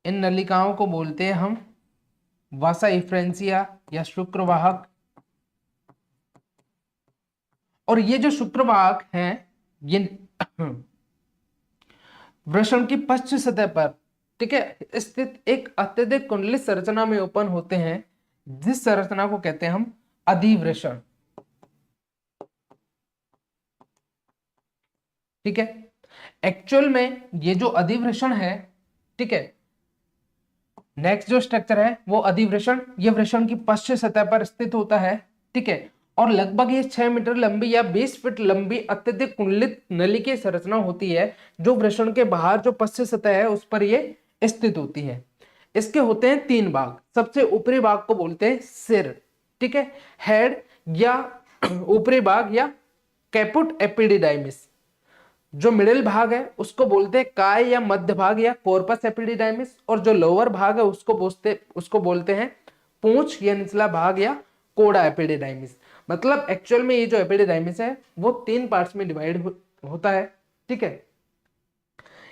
इन नलिकाओं को बोलते हैं हम वासा इफ्रेंसिया या शुक्रवाहक। और ये जो शुक्रवाहक हैं, ये वृषण की पश्च सतह पर, ठीक है, स्थित एक अत्यधिक कुंडलित संरचना में उत्पन्न होते हैं, जिस संरचना को कहते हैं हम अधिवृषण। ठीक है, एक्चुअल में ये जो अधिवृषण है, ठीक है, नेक्स्ट जो स्ट्रक्चर है वो अधिवृषण, ये वृषण की पश्च सतह पर स्थित होता है। ठीक है, और लगभग ये 6 मीटर लंबी या 20 फीट लंबी अत्यधिक कुंडलित नली की संरचना होती है, जो वृषण के बाहर जो पश्च सतह है उस पर ये स्थित होती है। इसके होते हैं 3 भाग। सबसे ऊपरी भाग को बोलते हैं सिर, ठीक है, हेड या ऊपरी भाग या कैपुट एपिडिडाइमिस। जो मिडिल भाग है उसको बोलते हैं काय या मध्य भाग या कॉर्पस एपिडिडाइमिस, और जो लोअर भाग है उसको बोलते हैं पूंछ या निचला भाग या कोड़ा एपिडिडाइमिस। मतलब एक्चुअल में ये जो एपिडिडाइमिस है वो 3 पार्ट्स में डिवाइड होता है। ठीक है,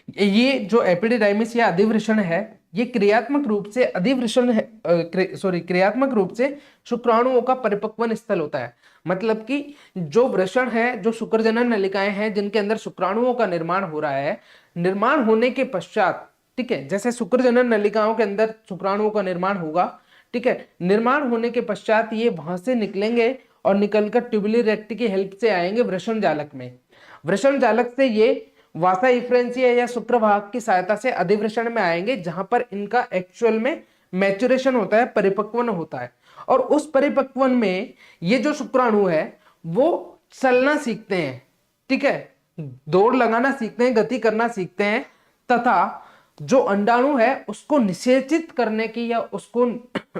ये जो एपिडिडाइमिस या अधिवृषण है, ये क्रियात्मक रूप से अधिवृषण है, क्रियात्मक रूप से शुक्राणुओं का परिपक्वन स्थल होता है। मतलब कि जो वृषण है, जो शुक्रजनन नलिकाएं हैं जिनके अंदर शुक्राणुओं का निर्माण हो रहा है, निर्माण होने के पश्चात, ठीक है, जैसे शुक्रजनन नलिकाओं के अंदर शुक्राणुओं का निर्माण होगा, ठीक है, निर्माण होने के पश्चात ये वहां से निकलेंगे और निकलकर ट्यूबुलर रेक्टी की हेल्प से आएंगे वृषण जालक में। वृषण जालक से ये वासा इफ्रेंसिया या शुक्रवाहक की सहायता से अधिवृषण में आएंगे, जहां पर इनका एक्चुअल में मैच्योरेशन होता है, परिपक्वन होता है। और उस परिपक्वन में ये जो शुक्राणु है वो चलना सीखते हैं, ठीक है, दौड़ लगाना सीखते हैं, गति करना सीखते हैं, तथा जो अंडाणु है उसको निषेचित करने की या उसको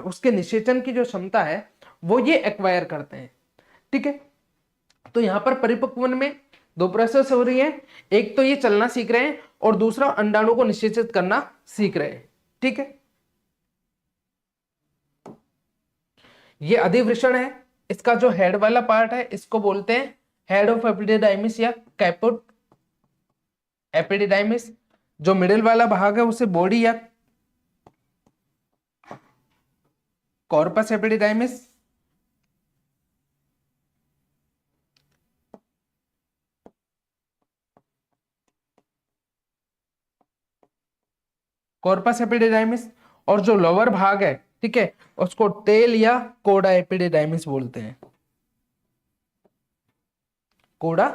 उसके निषेचन की जो क्षमता है वो ये एक्वायर करते हैं। ठीक है, तो यहां पर परिपक्वन में 2 प्रोसेस हो रही है, एक तो ये चलना सीख रहे हैं और दूसरा अंडाणु को निषेचित करना सीख रहे हैं। ठीक है, ये अधिवृषण है। इसका जो हेड वाला पार्ट है इसको बोलते हैं हेड ऑफ एपिडिडाइमिस या कैपुट एपिडिडाइमिस। जो मिडिल वाला भाग है उसे बॉडी या कॉर्पस एपिडिडाइमिस, कॉर्पस एपिडिडाइमिस, और जो लोअर भाग है, ठीक है, उसको टेल या कोडा एपिडिडाइमिस बोलते हैं, कोडा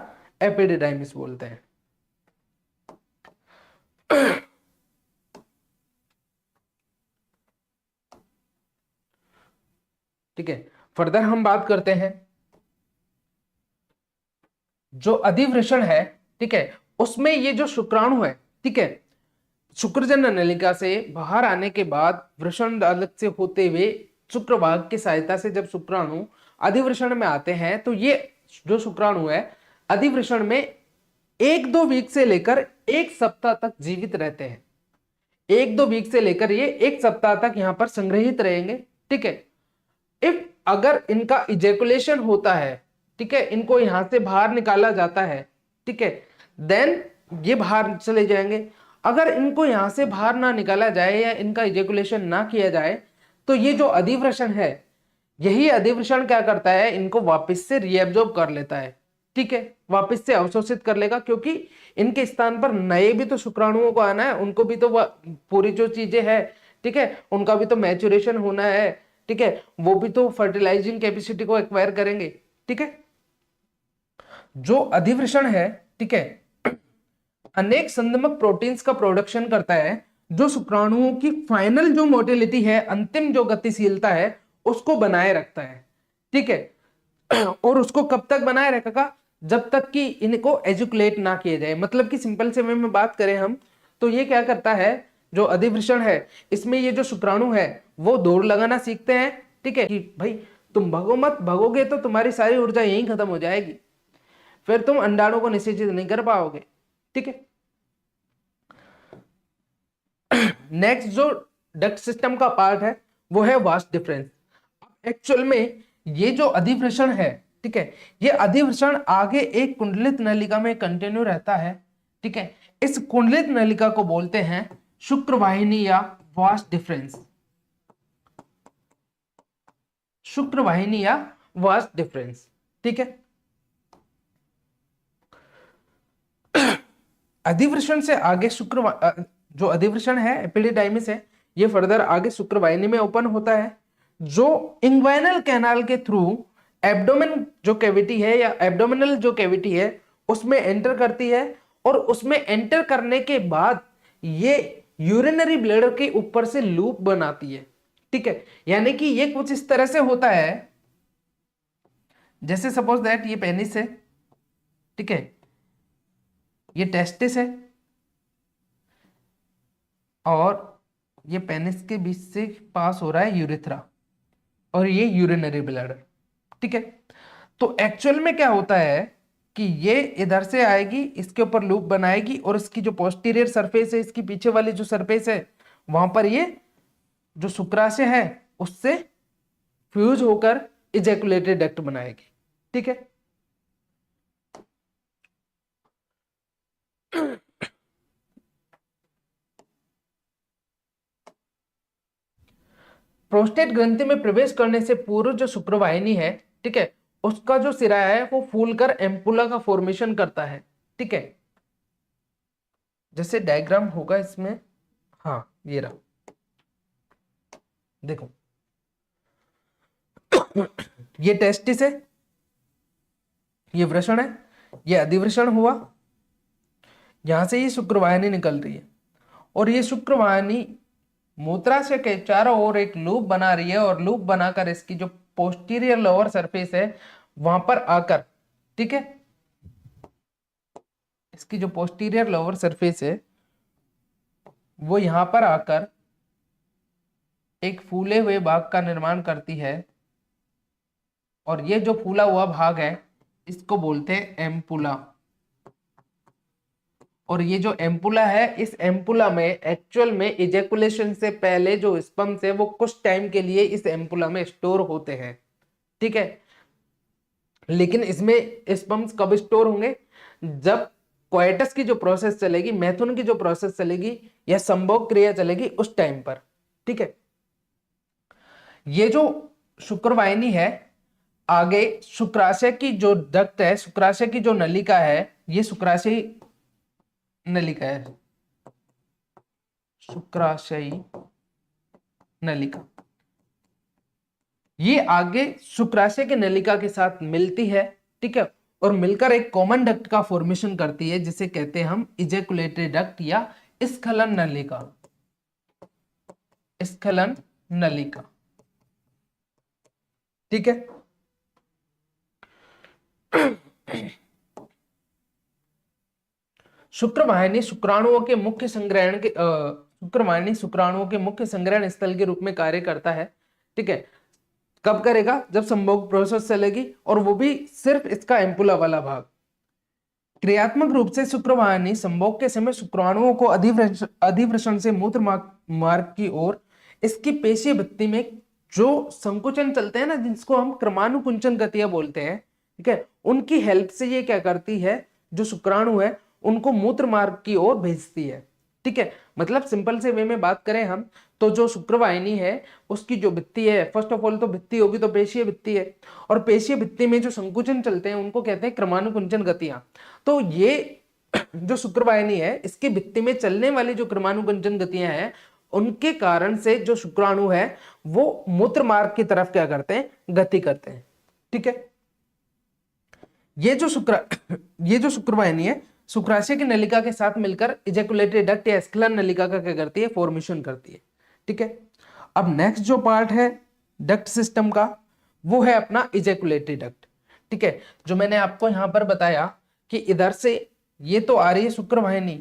एपिडिडाइमिस बोलते हैं। ठीक है, फर्दर हम बात करते हैं जो अधिवृषण है, ठीक है, उसमें ये जो शुक्राणु है, ठीक है, शुक्रजनन नलिका से बाहर आने के बाद वृषण जालक से होते हुए शुक्रवाहक की सहायता से जब शुक्राणु अधिवृषण में आते हैं, तो ये जो शुक्राणु है अधिवृषण में 1-2 वीक से लेकर 1 सप्ताह तक जीवित रहते हैं। 1-2 वीक से लेकर ये 1 सप्ताह तक यहां पर संग्रहित रहेंगे। ठीक है, इफ अगर इनका इजेकुलेशन होता है, ठीक है, इनको यहां से बाहर निकाला जाता है, ठीक है, देन ये बाहर चले जाएंगे। अगर इनको यहां से बाहर ना निकाला जाए या इनका इजेकुलेशन ना किया जाए, तो ये जो अधिवृषण है, यही अधिवृषण क्या करता है, इनको वापस से रीएब्जॉर्ब कर लेता है। ठीक है, वापस से अवशोषित कर लेगा, क्योंकि इनके स्थान पर नए भी तो शुक्राणुओं को आना है, उनको भी तो पूरी जो चीजें है, ठीक है, उनका भी तो मैच्योरेशन होना है। ठीक है, वो भी तो फर्टिलाइजिंग कैपेसिटी को एक्वायर करेंगे। ठीक है, जो अधिवृषण है, ठीक है, अनेक संदमक प्रोटीन्स का प्रोडक्शन करता है, जो शुक्राणुओं की फाइनल जो मोटिलिटी है, अंतिम जो गतिशीलता है, उसको बनाए रखता है। ठीक है, और उसको कब तक बनाए रखेगा, जब तक कि इनको एजुकुलेट ना किया जाए। मतलब कि सिंपल से वे में बात करें हम, तो ये क्या करता है, जो अधिवृषण है, इसमें ये जो शुक्राणु है वो दौड़ लगाना सीखते हैं। ठीक है, कि भाई तुम भगो मत, भगोगे तो तुम्हारी सारी ऊर्जा यहीं खत्म हो जाएगी, फिर तुम अंडाणु को निषेचित नहीं कर पाओगे। ठीक है, नेक्स्ट जो डक्ट सिस्टम का पार्ट है वो है वास्ट डिफरेंस। एक्चुअल में ये जो अधिवृषण है, ठीक है, ये अधिवृषण आगे एक कुंडलित नलिका में कंटिन्यू रहता है, ठीक है। इस कुंडलित नलिका को बोलते हैं शुक्रवाहिनी या वास्ट डिफरेंस, शुक्रवाहिनी या वास्ट डिफरेंस, ठीक है। अधिवृषण से आगे जो अधिवृषण है एपिडिडाइमिस है, ये फर्दर आगे शुक्रवाहिनी में ओपन होता है, जो इंग्वाइनल कैनाल के थ्रू एब्डोमेन जो कैविटी है या एब्डोमिनल जो कैविटी है उसमें एंटर करती है, और उसमें एंटर करने के बाद ये यूरिनरी ब्लैडर के ऊपर से लूप बनाती है, ठीक है। यानी कि ये कुछ इस तरह से होता है, जैसे सपोज दैट ये पेनिस है, ठीक है, ये टेस्टिस है, और ये पेनिस के बीच से पास हो रहा है यूरेथ्रा, और ये यूरिनरी ब्लैडर, ठीक है। तो एक्चुअल में क्या होता है कि ये इधर से आएगी, इसके ऊपर लूप बनाएगी, और इसकी जो पोस्टीरियर सरफेस है, इसकी पीछे वाली जो सरफेस है, वहां पर ये जो शुक्राशय है उससे फ्यूज होकर इजैकुलेटरी डक्ट बनाएगी, ठीक है। प्रोस्टेट ग्रंथि में प्रवेश करने से पूर्व जो शुक्रवाहिनी है, ठीक है, उसका जो सिरा है वो फूलकर एम्पुला का फॉर्मेशन करता है, ठीक है। जैसे डायग्राम होगा इसमें, हाँ ये रहा, देखो ये टेस्टिस है, ये वृषण है, ये अधिवृषण हुआ, यहां से ये शुक्रवाहिनी निकल रही है, और ये शुक्रवाहिनी मूत्राशय के चारों ओर एक लूप बना रही है, और लूप बनाकर इसकी जो पोस्टीरियर लोअर सरफेस है वहां पर आकर, ठीक है, इसकी जो पोस्टीरियर लोअर सरफेस है वो यहां पर आकर एक फूले हुए भाग का निर्माण करती है, और ये जो फूला हुआ भाग है इसको बोलते हैं एम्पुला। और ये जो एम्पुला है, इस एम्पुला में एक्चुअल में इजैकुलेशन से पहले जो स्पर्म्स है वो कुछ टाइम के लिए इस एम्पुला में स्टोर होते हैं, ठीक है। लेकिन इसमें स्पर्म्स कब स्टोर होंगे? जब कोएटस की जो प्रोसेस चलेगी, मैथुन की जो प्रोसेस चलेगी या संभोग क्रिया चलेगी उस टाइम पर, ठीक है। ये जो शुक्रवाहिनी है, आगे शुक्राशय की जो डक्ट है, शुक्राशय की जो नलिका है, ये शुक्राशय नलिका है, शुक्राशयी नलिका, ये आगे शुक्राशय की नलिका के साथ मिलती है, ठीक है, और मिलकर एक कॉमन डक्ट का फॉर्मेशन करती है जिसे कहते हैं हम इजैकुलेटरी डक्ट या स्खलन नलिका, स्खलन नलिका, ठीक है। शुक्रवाहिनी शुक्राणुओं के मुख्य संग्रहण के शुक्रवाहिनी शुक्राणुओं के मुख्य संग्रहण स्थल के रूप में कार्य करता है, ठीक है। कब करेगा? जब संभोग प्रोसेस चलेगी, और वो भी सिर्फ इसका एम्पुला वाला भाग। क्रियात्मक रूप से शुक्रवाहिनी संभोग के समय शुक्राणुओं को अधिवृषण से मूत्र मार्ग की ओर इसकी पेशीय भित्ति में जो संकुचन चलते हैं ना, जिसको हम क्रमानुकुंचन गतियां बोलते हैं, ठीक है, उनकी हेल्प से ये क्या करती है, जो शुक्राणु है उनको मूत्र मार्ग की ओर भेजती है, ठीक है। मतलब सिंपल से वे में बात करें हम, तो जो शुक्रवाहिनी है उसकी जो भित्ति है, फर्स्ट ऑफ ऑल तो भित्ति होगी तो पेशीय भित्ति है, और पेशीय भित्ति में जो संकुचन चलते हैं उनको कहते हैं क्रमानुकुंचन गतियां। तो ये जो शुक्रवाहिनी है, इसकी भित्ति में चलने वाली जो क्रमानुकुंचन गतियां हैं, उनके कारण से जो शुक्राणु है वो मूत्र मार्ग की तरफ क्या करते हैं, गति करते हैं, ठीक है। ये जो शुक्रवाहिनी है शुक्राशय की नलिका के साथ मिलकर इजैकुलेटरी डक्ट या स्खलन नलिका का क्या करती है, फॉर्मेशन करती है, ठीक है। अब नेक्स्ट जो पार्ट है डक्ट सिस्टम का, वो है अपना इजैकुलेटरी डक्ट, ठीक है। जो मैंने आपको यहां पर बताया कि इधर से ये तो आ रही है शुक्रवाहिनी,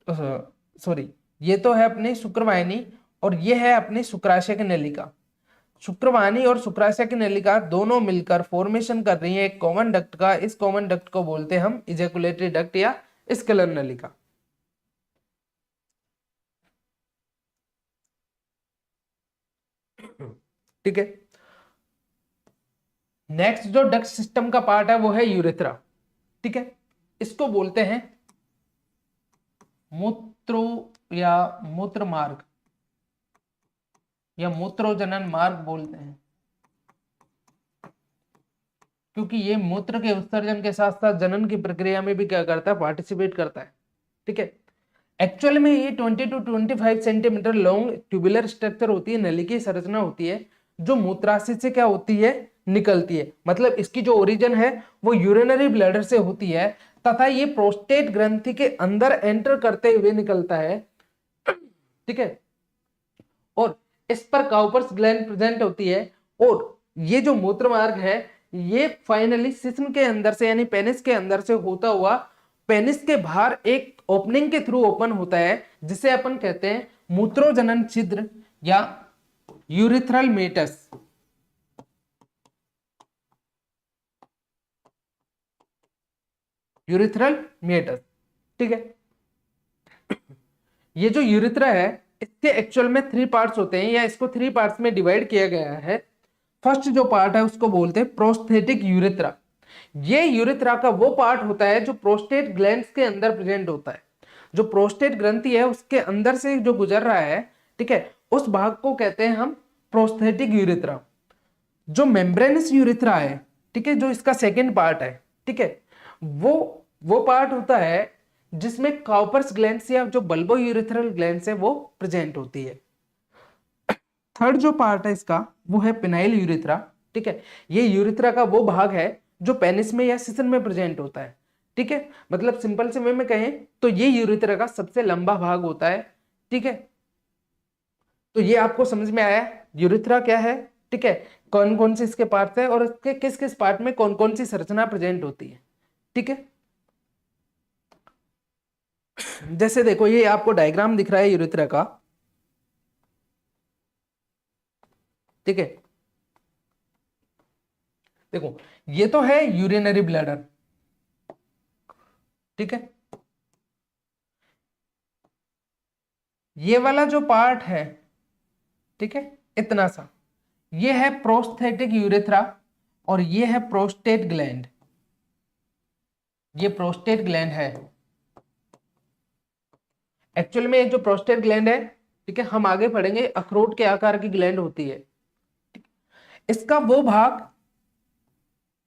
सॉरी, ये तो है अपनी शुक्रवाहिनी, और ये है अपनी शुक्राशय की नलिका। शुक्रवाहिनी और शुक्राशय की नलिका दोनों मिलकर फॉर्मेशन कर रही है एक कॉमन डक्ट का। इस कॉमन डक्ट को बोलते हैं हम इजैकुलेटरी डक्ट या स्खलन नलिका। ठीक है। नेक्स्ट जो डक्ट सिस्टम का पार्ट है वो है यूरेथ्रा, ठीक है। इसको बोलते हैं मूत्रो या मूत्र मार्ग या मूत्रोजनन मार्ग बोलते हैं, क्योंकि ये मूत्र के उत्सर्जन के साथ साथ जनन की प्रक्रिया में भी क्या करता है, पार्टिसिपेट करता है, ठीक है। एक्चुअल में ये 20 to 25 centimetre long tubular structure होती है, नली की संरचना होती है, जो मूत्राशय से क्या होती है, निकलती है। मतलब इसकी जो ओरिजिन है वो यूरिनरी ब्लैडर से होती है, तथा ये प्रोस्टेट ग्रंथि के अंदर एंटर करते हुए निकलता है, ठीक है। और इस पर काउपर्स ग्लैंड प्रेजेंट होती है, और ये जो मूत्र मार्ग है ये फाइनली सिस्टम के अंदर से यानी पेनिस के अंदर से होता हुआ पेनिस के बाहर एक ओपनिंग के थ्रू ओपन होता है, जिसे अपन कहते हैं मूत्रोजनन छिद्र या यूरिथ्रल मेटस। यूरिथ्रल मेटस, ठीक है। ये जो यूरिथ्रा है इसके एक्चुअल में 3 पार्ट्स होते हैं, या इसको 3 पार्ट्स में डिवाइड किया गया है। फर्स्ट जो पार्ट है उसको बोलते हैं प्रोस्थेटिक यूरिथ्रा। ये यूरिथ्रा का वो पार्ट होता है जो प्रोस्टेट ग्लैंड्स के अंदर प्रेजेंट होता है। जो प्रोस्टेट ग्रंथि है उसके अंदर से जो गुजर रहा है, ठीक है, उस भाग को कहते हैं हम प्रोस्थेटिक यूरिथ्रा। जो मेम्ब्रेनस यूरिथ्रा है, ठीक है, जो इसका सेकेंड पार्ट है, ठीक है, वो पार्ट होता है जिसमें काउपर्स ग्लैंड्स या जो बल्बो यूरिथ्रल ग्लैंड्स है वो प्रेजेंट होती है। थर्ड जो पार्ट है इसका वो है पिनाइल यूरिथ्रा, ठीक है। ये यूरिथ्रा का वो भाग है जो पेनिस में या सिसन में प्रेजेंट होता है, ठीक है। मतलब सिंपल से वे में कहें तो ये यूरिथ्रा का सबसे लंबा भाग होता है, ठीक है। तो ये आपको समझ में आया यूरिथ्रा क्या है, ठीक है, कौन कौन से इसके पार्ट है और इसके किस किस पार्ट में कौन कौन सी संरचना प्रेजेंट होती है, ठीक है। जैसे देखो ये आपको डायग्राम दिख रहा है यूरिथ्रा का, ठीक है। देखो ये तो है यूरिनरी ब्लैडर, ठीक है। ये वाला जो पार्ट है, ठीक है, इतना सा, ये है प्रोस्थेटिक यूरेथ्रा और ये है प्रोस्टेट ग्लैंड। ये प्रोस्टेट ग्लैंड है। एक्चुअल में जो प्रोस्टेट ग्लैंड है, ठीक है, हम आगे पढ़ेंगे, अखरोट के आकार की ग्लैंड होती है। इसका वो भाग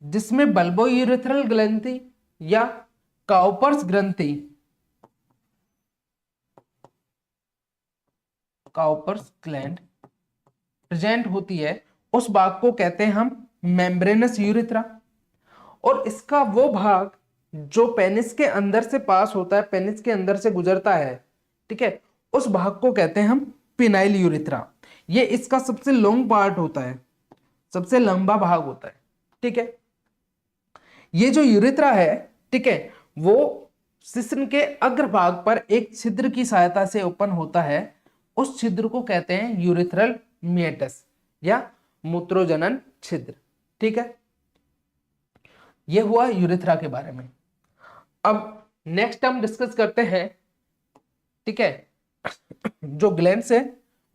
जिसमें बल्बो यूरेथ्रल ग्रंथि या काउपर्स ग्रंथि, काउपर्स ग्लैंड प्रेजेंट होती है, उस भाग को कहते हैं हम मेम्ब्रेनस यूरिथ्रा। और इसका वो भाग जो पेनिस के अंदर से पास होता है, पेनिस के अंदर से गुजरता है, ठीक है, उस भाग को कहते हैं हम पिनाइल यूरिथ्रा। ये इसका सबसे लॉन्ग पार्ट होता है, सबसे लंबा भाग होता है, ठीक है। ये जो यूरिथ्रा है, ठीक है, वो शिश्न के अग्रभाग पर एक छिद्र की सहायता से ओपन होता है। उस छिद्र को कहते हैं यूरिथ्रल मेटस या मूत्रोजनन छिद्र, ठीक है। ये हुआ यूरिथ्रा के बारे में। अब नेक्स्ट हम डिस्कस करते हैं, ठीक है, जो ग्लैंड्स है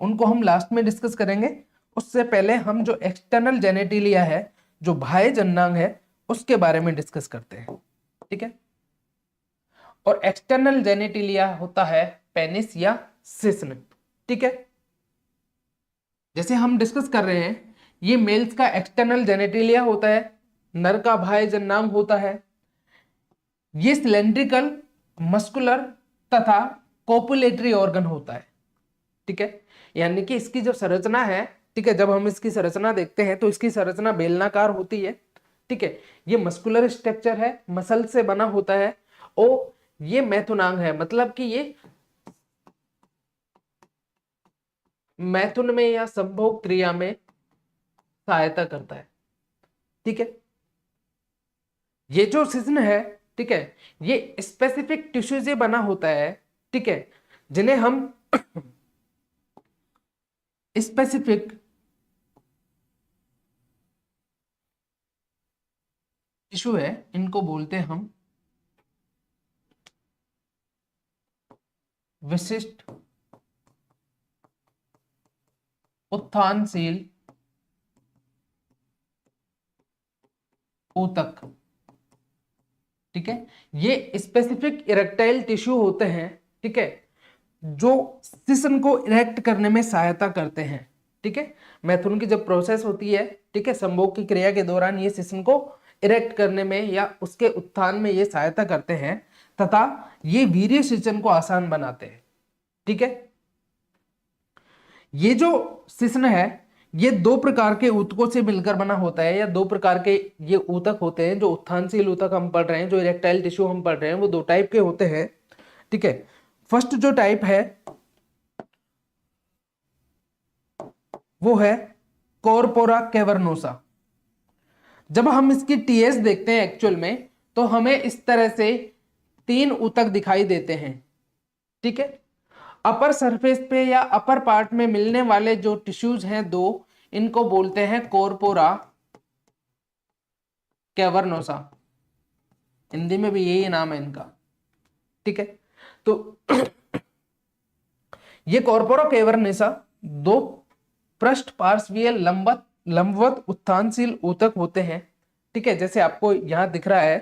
उनको हम लास्ट में डिस्कस करेंगे। उससे पहले हम जो एक्सटर्नल जेनेटिलिया है, जो बाह्य जननांग है, उसके बारे में डिस्कस करते हैं, ठीक है। और एक्सटर्नल जेनेटिलिया होता है पेनिस या सिस्न, ठीक है। जैसे हम डिस्कस कर रहे हैं, ये मेल्स का एक्सटर्नल जेनेटिलिया होता है, नर का बाह्य जननांग होता है। ये सिलेंड्रिकल, मस्कुलर तथा कोपुलेटरी ऑर्गन होता है, ठीक है। यानी कि इसकी जो संरचना है, ठीक है, जब हम इसकी संरचना देखते हैं तो इसकी संरचना बेलनाकार होती है, ठीक है। ये मस्कुलर स्ट्रक्चर है, मसल से बना होता है, और ये मैथुनांग है, मतलब कि ये मैथुन में या संभोग क्रिया में सहायता करता है, ठीक है। ये जो सिस्न है, ठीक है, ये स्पेसिफिक टिश्यू से बना होता है, ठीक है, जिन्हें हम स्पेसिफिक टिश्यू है, इनको बोलते हैं हम विशिष्ट उत्थानशील ऊतक। ठीक है, ये स्पेसिफिक इरेक्टाइल टिश्यू होते हैं, ठीक है, जो शिश्न को इरेक्ट करने में सहायता करते हैं। ठीक है, मैथुन की जब प्रोसेस होती है, ठीक है, संभोग की क्रिया के दौरान ये शिश्न को इरेक्ट करने में या उसके उत्थान में ये सहायता करते हैं तथा ये वीर्य सिंचन को आसान बनाते हैं। ठीक है, ये जो शिश्न है ये दो प्रकार के ऊतकों से मिलकर बना होता है, या दो प्रकार के ये ऊतक होते हैं। जो उत्थानशील ऊतक हम पढ़ रहे हैं, जो इरेक्टाइल टिश्यू हम पढ़ रहे हैं, वो दो टाइप के होते हैं। ठीक है, फर्स्ट जो टाइप है वो है कॉर्पोरा कैवर्नोसा। जब हम इसकी टीएस देखते हैं एक्चुअल में, तो हमें इस तरह से तीन ऊतक दिखाई देते हैं। ठीक है, अपर सरफेस पे या अपर पार्ट में मिलने वाले जो टिश्यूज हैं दो, इनको बोलते हैं कॉर्पोरा कैवर्नोसा। हिंदी में भी यही नाम है इनका। ठीक है, तो ये कॉर्पोरा कैवर्नोसा दो पृष्ठ पार्श्वीय लंबवत उत्थानशील ऊतक होते हैं। ठीक है, जैसे आपको यहां दिख रहा है।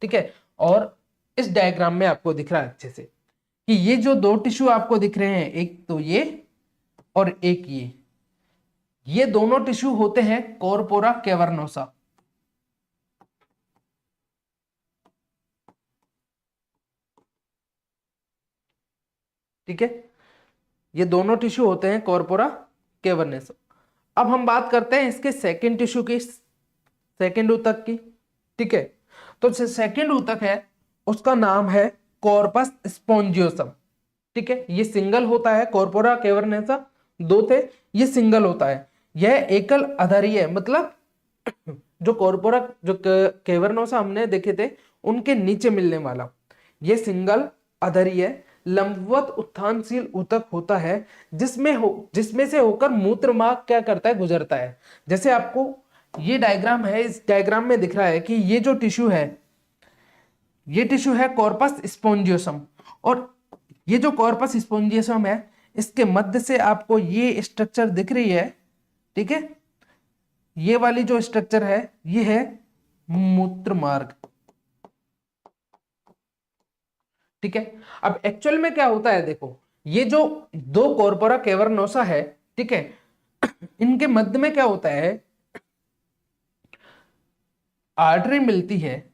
ठीक है, और इस डायग्राम में आपको दिख रहा है अच्छे से कि ये जो दो टिश्यू आपको दिख रहे हैं, एक तो ये और एक ये दोनों टिश्यू होते हैं कॉर्पोरा कैवर्नोसा। ठीक है, ये दोनों टिश्यू होते हैं कॉर्पोरा कैवर्नोसा। अब हम बात करते हैं इसके सेकंड टिश्यू की, सेकंड ऊतक की। ठीक है, तो सेकंड ऊतक है उसका नाम है कॉर्पस स्पोंजियोसम। ठीक है, ये सिंगल होता है। कॉर्पोरा कैवर्नोसा दो थे, ये सिंगल होता है। यह एकल अधरीय, मतलब जो कॉर्पोरा जो कैवर्नोसा हमने देखे थे उनके नीचे मिलने वाला, ये सिंगल अधरीय लंबवत उत्थानशील ऊतक होता है, जिसमें से होकर मूत्र मार्ग क्या करता है, गुजरता है। जैसे आपको ये डायग्राम है, इस डायग्राम में दिख रहा है कि ये जो टिश्यू है, ये टिश्यू है कॉर्पस स्पोंजियोसम, और ये जो कॉर्पस स्पोंजियोसम है इसके मध्य से आपको ये स्ट्रक्चर दिख रही है। ठीक है, ये वाली जो स्ट्रक्चर है ये है मूत्र मार्ग। ठीक है, अब एक्चुअल में क्या होता है, देखो ये जो दो कॉर्पोरा कैवर्नोसा है, ठीक है, इनके मध्य में क्या होता है, आर्टरी मिलती है,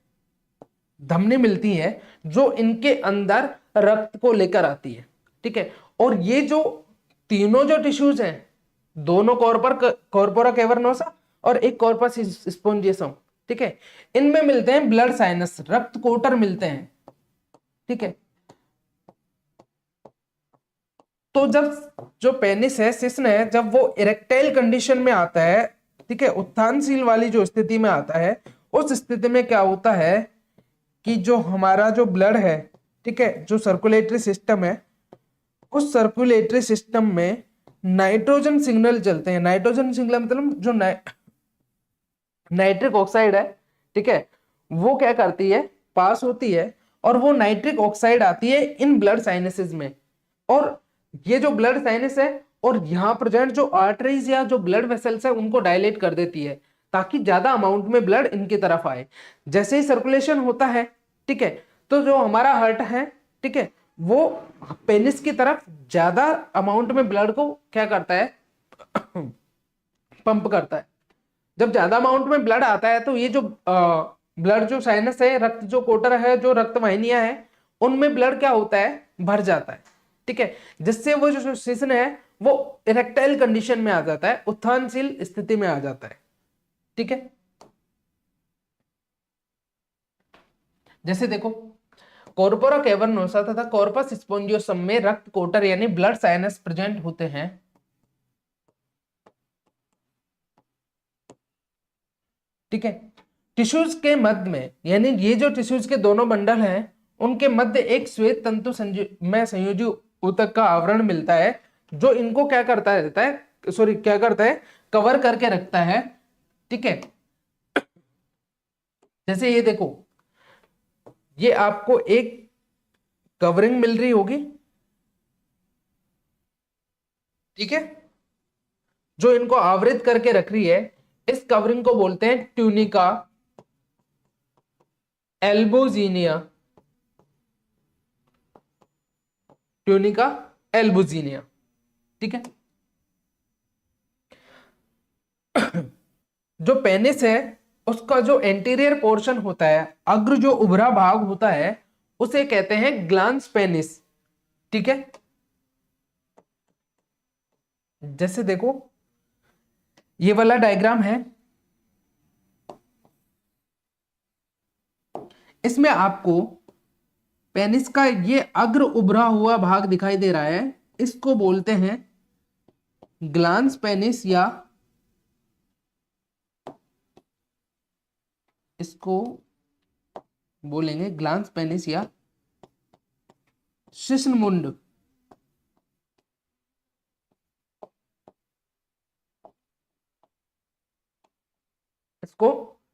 धमनी मिलती है, जो इनके अंदर रक्त को लेकर आती है। ठीक है, और ये जो तीनों जो टिश्यूज हैं, दोनों कॉर्पोरा कैवर्नोसा और एक कॉर्पस स्पोंजियोसम, ठीक है, इनमें मिलते हैं ब्लड साइनस, रक्त कोटर मिलते हैं। ठीक है, तो जब जो पेनिस है, शिश्न है, जब वो इरेक्टाइल कंडीशन में आता है, ठीक है, उत्थानशील वाली जो स्थिति में आता है, उस स्थिति में क्या होता है कि जो हमारा जो ब्लड है, ठीक है, जो सर्कुलेटरी सिस्टम है, उस सर्कुलेटरी सिस्टम में नाइट्रोजन सिग्नल चलते हैं। नाइट्रोजन सिग्नल मतलब जो नाइट्रिक ऑक्साइड है, ठीक है, वो क्या करती है, पास होती है, और वो नाइट्रिक ऑक्साइड आती है इन ब्लड साइनसेस में, और ये जो ब्लड साइनस है और यहाँ प्रेजेंट जो आर्टरीज या जो ब्लड वेसल्स है उनको डायलेट कर देती है, ताकि ज्यादा अमाउंट में ब्लड इनकी तरफ आए। जैसे ही सर्कुलेशन होता है, ठीक है, तो जो हमारा हार्ट है, ठीक है, वो पेनिस की तरफ ज्यादा अमाउंट में ब्लड को क्या करता है, पंप करता है। जब ज्यादा अमाउंट में ब्लड आता है तो ये जो ब्लड जो साइनस है, रक्त जो कोटर है, जो रक्त वाहिनियां है, उनमें ब्लड क्या होता है, भर जाता है। ठीक है, जिससे वो जो शिश्न है वो इरेक्टाइल कंडीशन में आ जाता है, उत्थानशील स्थिति में आ जाता है। ठीक है, जैसे देखो कॉर्पोरा कैवर्नोसा तथा कॉर्पस स्पोंजियोसम में रक्त कोटर यानी ब्लड साइनस प्रेजेंट होते हैं। ठीक है, टिश्यूज के मध्य में, यानी ये जो टिश्यूज के दोनों बंडल हैं उनके मध्य एक श्वेत तंतु में संयोजी ऊतक का आवरण मिलता है, जो इनको क्या करता है, सॉरी क्या करता है, कवर करके रखता है। ठीक है, जैसे ये देखो, ये आपको एक कवरिंग मिल रही होगी, ठीक है, जो इनको आवृत करके रख रही है, इस कवरिंग को बोलते हैं ट्यूनिका, एल्बोजीनिया, ट्यूनिका एल्बोजीनिया। ठीक है। जो पेनिस है उसका जो एंटीरियर पोर्शन होता है, अग्र जो उभरा भाग होता है, उसे कहते हैं ग्लांस पेनिस। ठीक है। जैसे देखो ये वाला डायग्राम है, इसमें आपको पेनिस का ये अग्र उभरा हुआ भाग दिखाई दे रहा है, इसको बोलते हैं ग्लांस पेनिस, या इसको बोलेंगे ग्लांस पेनिस या शिश्नमुंड। इसको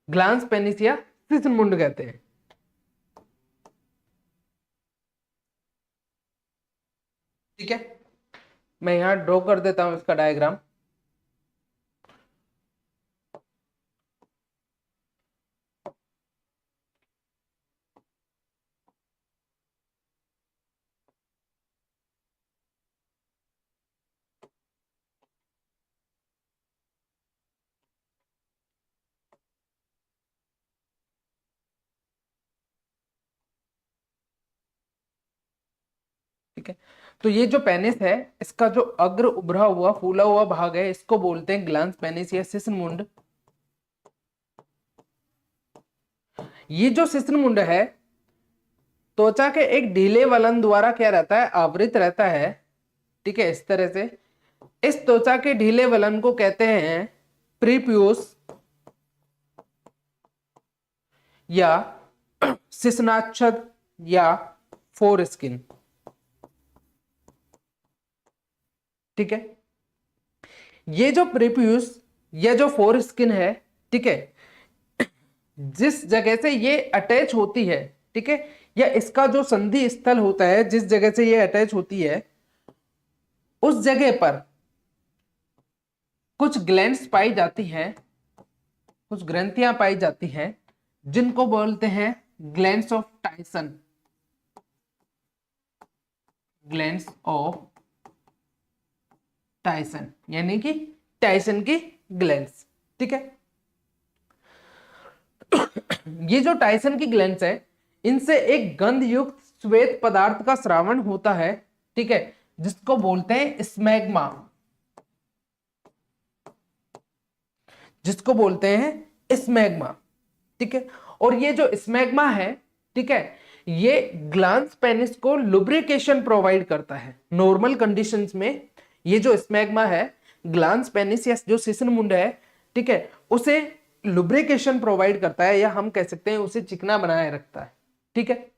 ग्लांस पेनिस या शिश्नमुंड कहते हैं। ठीक है। मैं यहां ड्रॉ कर देता हूं इसका डायग्राम। ठीक है। तो ये जो पेनिस है, इसका जो अग्र उभरा हुआ फूला हुआ भाग है, इसको बोलते हैं ग्लांस पेनिस या शिश्नमुंड। ये जो शिश्नमुंड है त्वचा के एक ढीले वलन द्वारा क्या रहता है, आवृत रहता है। ठीक है, इस तरह से। इस त्वचा के ढीले वलन को कहते हैं प्रीप्यूस या शिश्नाच्छद या फोर स्किन। ठीक है। ये जो प्रीप्यूस या जो फोर स्किन है, ठीक है, जिस जगह से ये अटैच होती है, ठीक है, या इसका जो संधि स्थल होता है, जिस जगह से ये अटैच होती है, उस जगह पर कुछ ग्लैंड्स पाई जाती हैं, कुछ ग्रंथियां पाई जाती हैं, जिनको बोलते हैं glands of Tyson. Glands of Tyson यानी कि टाइसन की ग्लैंड्स। ठीक है। ये जो टाइसन की ग्लैंड्स है, इनसे एक गंध युक्त श्वेत पदार्थ का स्रावण होता है। ठीक है, जिसको बोलते हैं स्मैग्मा, जिसको बोलते हैं स्मैग्मा। ठीक है। और ये जो स्मैग्मा है, ठीक है, ये ग्लांस पेनिस को लुब्रिकेशन प्रोवाइड करता है। नॉर्मल कंडीशंस में ये जो स्मैग्मा है, ग्लांस पेनिस या जो शिश्नमुंड है, ठीक है, उसे लुब्रिकेशन प्रोवाइड करता है, या हम कह सकते हैं उसे चिकना बनाए रखता है। ठीक है।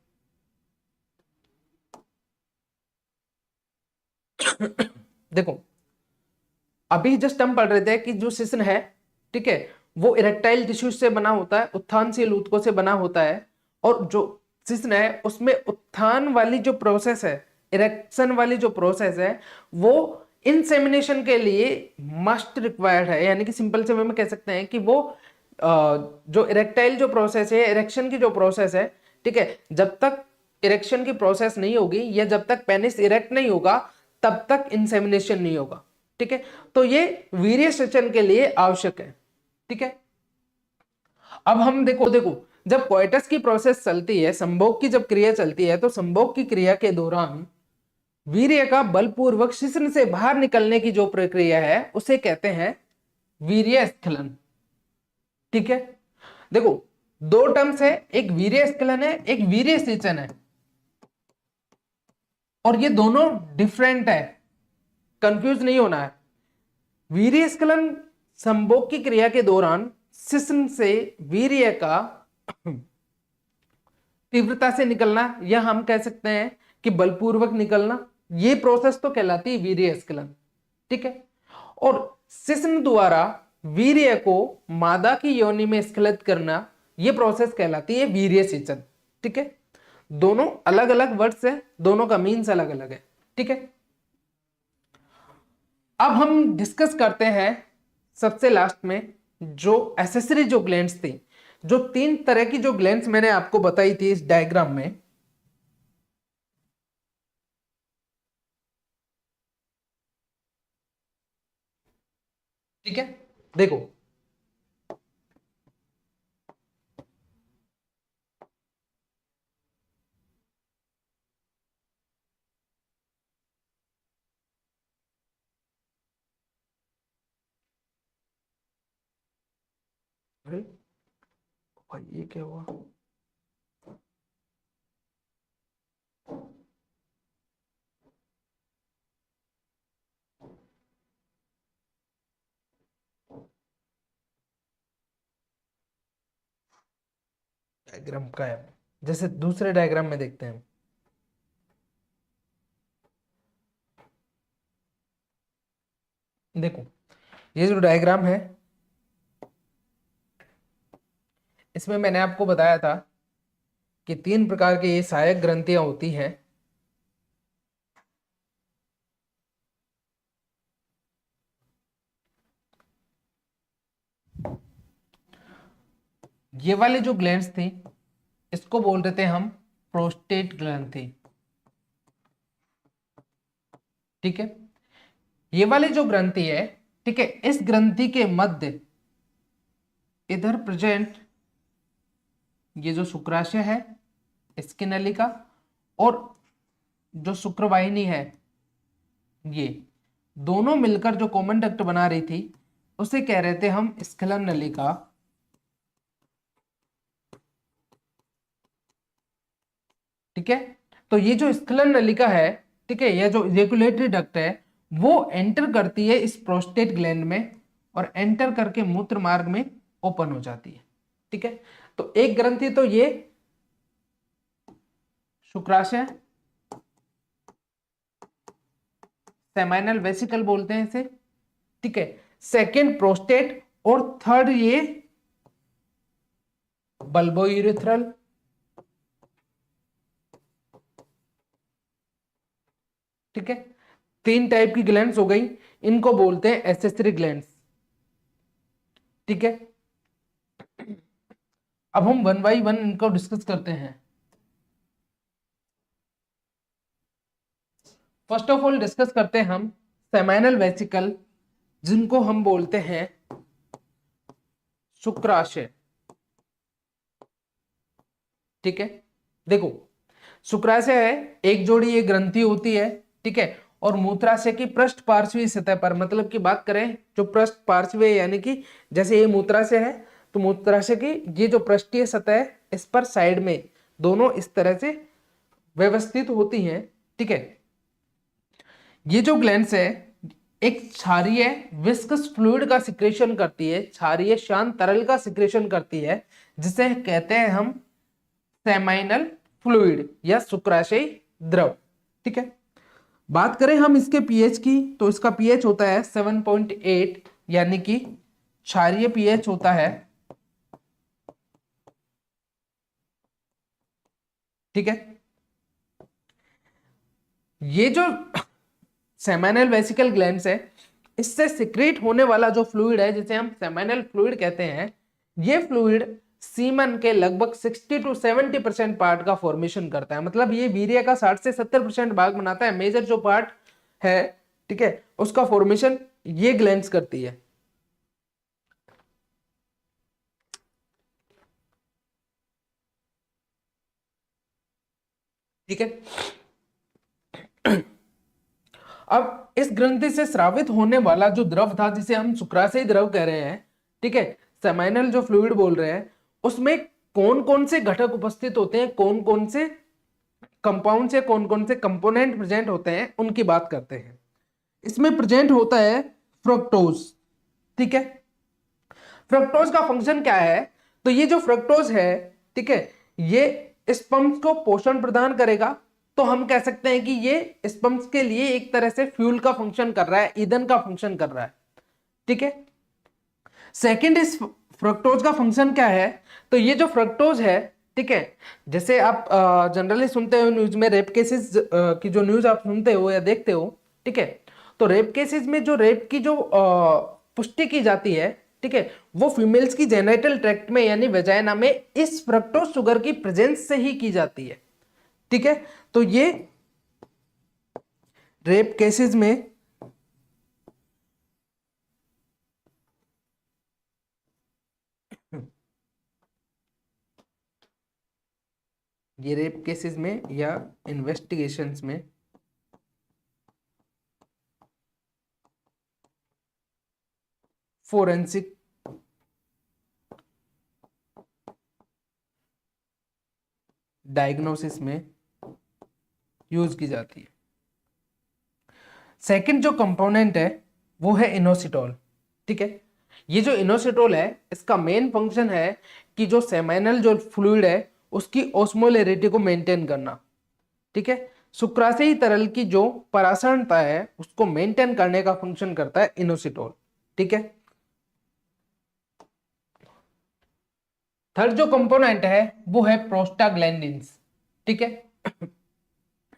देखो अभी जस्ट हम पढ़ रहे थे कि जो शिश्न है, ठीक है, वो इरेक्टाइल टिश्यू से बना होता है, उत्थानशील ऊतकों से बना होता है। और जो शिश्न है उसमें उत्थान वाली जो प्रोसेस है, इरेक्शन वाली जो प्रोसेस है, वो इंसेमिनेशन के लिए मस्ट रिक्वायर्ड है। यानी कि सिंपल से वे में कह सकते हैं कि वो जो इरेक्टाइल जो प्रोसेस है, इरेक्शन की जो प्रोसेस है, ठीक है, जब तक इरेक्शन की प्रोसेस नहीं होगी या जब तक पेनिस इरेक्ट नहीं होगा, तब तक इंसेमिनेशन नहीं होगा। ठीक है। तो ये वीर्य सेचन के लिए आवश्यक है। ठीक है। अब हम देखो जब कोइटस की प्रोसेस चलती है, संभोग की जब क्रिया चलती है, तो संभोग की क्रिया के दौरान वीर्य का बलपूर्वक शिश्न से बाहर निकलने की जो प्रक्रिया है, उसे कहते हैं वीर्य स्खलन। ठीक है। देखो दो टर्म्स है, एक वीर्य स्खलन है, एक वीर्य सेचन है, और ये दोनों डिफरेंट है, कंफ्यूज नहीं होना है। वीर्य स्खलन संभोग की क्रिया के दौरान शिश्न से वीर्य का तीव्रता से निकलना, या हम कह सकते हैं कि बलपूर्वक निकलना, ये प्रोसेस तो कहलाती है वीर्य स्खलन। ठीक है। और शिश्न द्वारा वीर्य को मादा की योनि में स्खलित करना, ये प्रोसेस कहलाती है वीर्य सेचन। ठीक है। दोनों अलग अलग वर्ड्स है, दोनों का मीन्स अलग अलग है। ठीक है। अब हम डिस्कस करते हैं सबसे लास्ट में जो एसेसरी जो ग्लैंड्स थी, जो 3 तरह की जो ग्लैंड्स मैंने आपको बताई थी इस डायग्राम में, ठीक है, देखो अरे भाई ये क्या हुआ, डायग्राम का है, जैसे दूसरे डायग्राम में देखते हैं। देखो ये जो डायग्राम है, इसमें मैंने आपको बताया था कि 3 प्रकार की ये सहायक ग्रंथियां होती हैं। ये वाली जो ग्लैंड्स थी इसको बोल रहे थे हम प्रोस्टेट ग्रंथि, ठीक है। ये वाली जो ग्रंथि है, ठीक है, इस ग्रंथि के मध्य इधर प्रेजेंट ये जो शुक्राशय है, इसकी नलिका, और जो शुक्रवाहिनी है, ये दोनों मिलकर जो कॉमन डक्ट बना रही थी उसे कह रहे थे हम स्खलन नलिका, ठीक है। तो ये जो स्खलन नलिका है, ठीक है, यह जो इजैकुलेटरी डक्ट है वो एंटर करती है इस प्रोस्टेट ग्लैंड में और एंटर करके मूत्र मार्ग में ओपन हो जाती है, ठीक है। तो एक ग्रंथि तो ये शुक्राशय, सेमाइनल वेसिकल बोलते हैं इसे, ठीक है। सेकंड प्रोस्टेट, और थर्ड ये बल्बोयूरेथ्रल, ठीक है। 3 टाइप की ग्लैंड्स हो गई, इनको बोलते हैं एसेसरी ग्लैंड्स, ठीक है। अब हम 1 बाई 1 इनको डिस्कस करते हैं। फर्स्ट ऑफ ऑल डिस्कस करते हैं हम सेमाइनल वेसिकल, जिनको हम बोलते हैं शुक्राशय, ठीक है। देखो शुक्राशय है, एक जोड़ी ये ग्रंथि होती है, ठीक है, और मूत्राशय की पृष्ठ पार्श्वीय सतह पर, मतलब की बात करें जो पृष्ठ पार्श्वीय यानी कि जैसे ये मूत्राशय है तो मूत्राशय की ये जो पृष्ठीय सतह है इस पर साइड में दोनों इस तरह से व्यवस्थित होती हैं, ठीक है। ये जो ग्लैंड्स है एक क्षारीय विस्कस फ्लूइड का सिक्रेशन करती है, क्षारीय शांत तरल का सिक्रेशन करती है, जिसे कहते हैं हम सेमाइनल फ्लूइड या शुक्राशयी द्रव, ठीक है। बात करें हम इसके पीएच की तो इसका पीएच होता है 7.8, यानी कि क्षारीय पीएच होता है, ठीक है। ये जो सेमाइनल वेसिकल ग्लैंड्स है, इससे सिक्रेट होने वाला जो फ्लूइड है जिसे हम सेमाइनल फ्लूइड कहते हैं, ये फ्लूइड सीमन के लगभग 60 to 70% पार्ट का फॉर्मेशन करता है, मतलब ये वीर्य का 60 से 70% भाग बनाता है। मेजर जो पार्ट है, ठीक है, उसका फॉर्मेशन ये ग्लैंड्स करती है, ठीक है। अब इस ग्रंथि से स्रावित होने वाला जो द्रव था जिसे हम शुक्राशयी द्रव कह रहे हैं, ठीक है, सेमाइनल जो फ्लूइड बोल रहे हैं, उसमें कौन कौन से घटक उपस्थित होते हैं, कौन कौन से कंपाउंड से कौन कौन से कंपोनेंट प्रेजेंट होते हैं, उनकी बात करते हैं। इसमें प्रेजेंट होता है फ्रक्टोज, ठीक है। फ्रक्टोज का फंक्शन क्या है, तो ये जो फ्रक्टोज है, ठीक है, ये स्पर्म्स को पोषण प्रदान करेगा, तो हम कह सकते हैं कि ये स्पर्म्स के लिए एक तरह से फ्यूल का फंक्शन कर रहा है, ईंधन का फंक्शन कर रहा है, ठीक है। सेकंड इस फ्रक्टोज का फंक्शन क्या है, तो ये जो फ्रक्टोज है, ठीक है, जैसे आप जनरली सुनते हो न्यूज में रेप केसेस की जो न्यूज आप सुनते हो या देखते हो, ठीक है, तो रेप केसेस में जो रेप की जो पुष्टि की जाती है, ठीक है, वो फीमेल्स की जेनिटल ट्रैक्ट में यानी वेजाइना में इस फ्रक्टोज शुगर की प्रेजेंस से ही की जाती है। ठीक है, तो ये रेप केसेस में या इन्वेस्टिगेशंस में फोरेंसिक डायग्नोसिस में यूज की जाती है। सेकंड जो कंपोनेंट है वो है इनोसिटोल। ठीक है, ये जो इनोसिटोल है इसका मेन फंक्शन है कि जो सेमाइनल जो फ्लूइड है उसकी ऑस्मोलैरिटी को मेंटेन करना। ठीक है, शुक्राशयी तरल की जो परासरणता है उसको मेंटेन करने का फंक्शन करता है इनोसिटोल। ठीक है, थर्ड जो कंपोनेंट है वो है प्रोस्टाग्लैंडिन्स। ठीक है,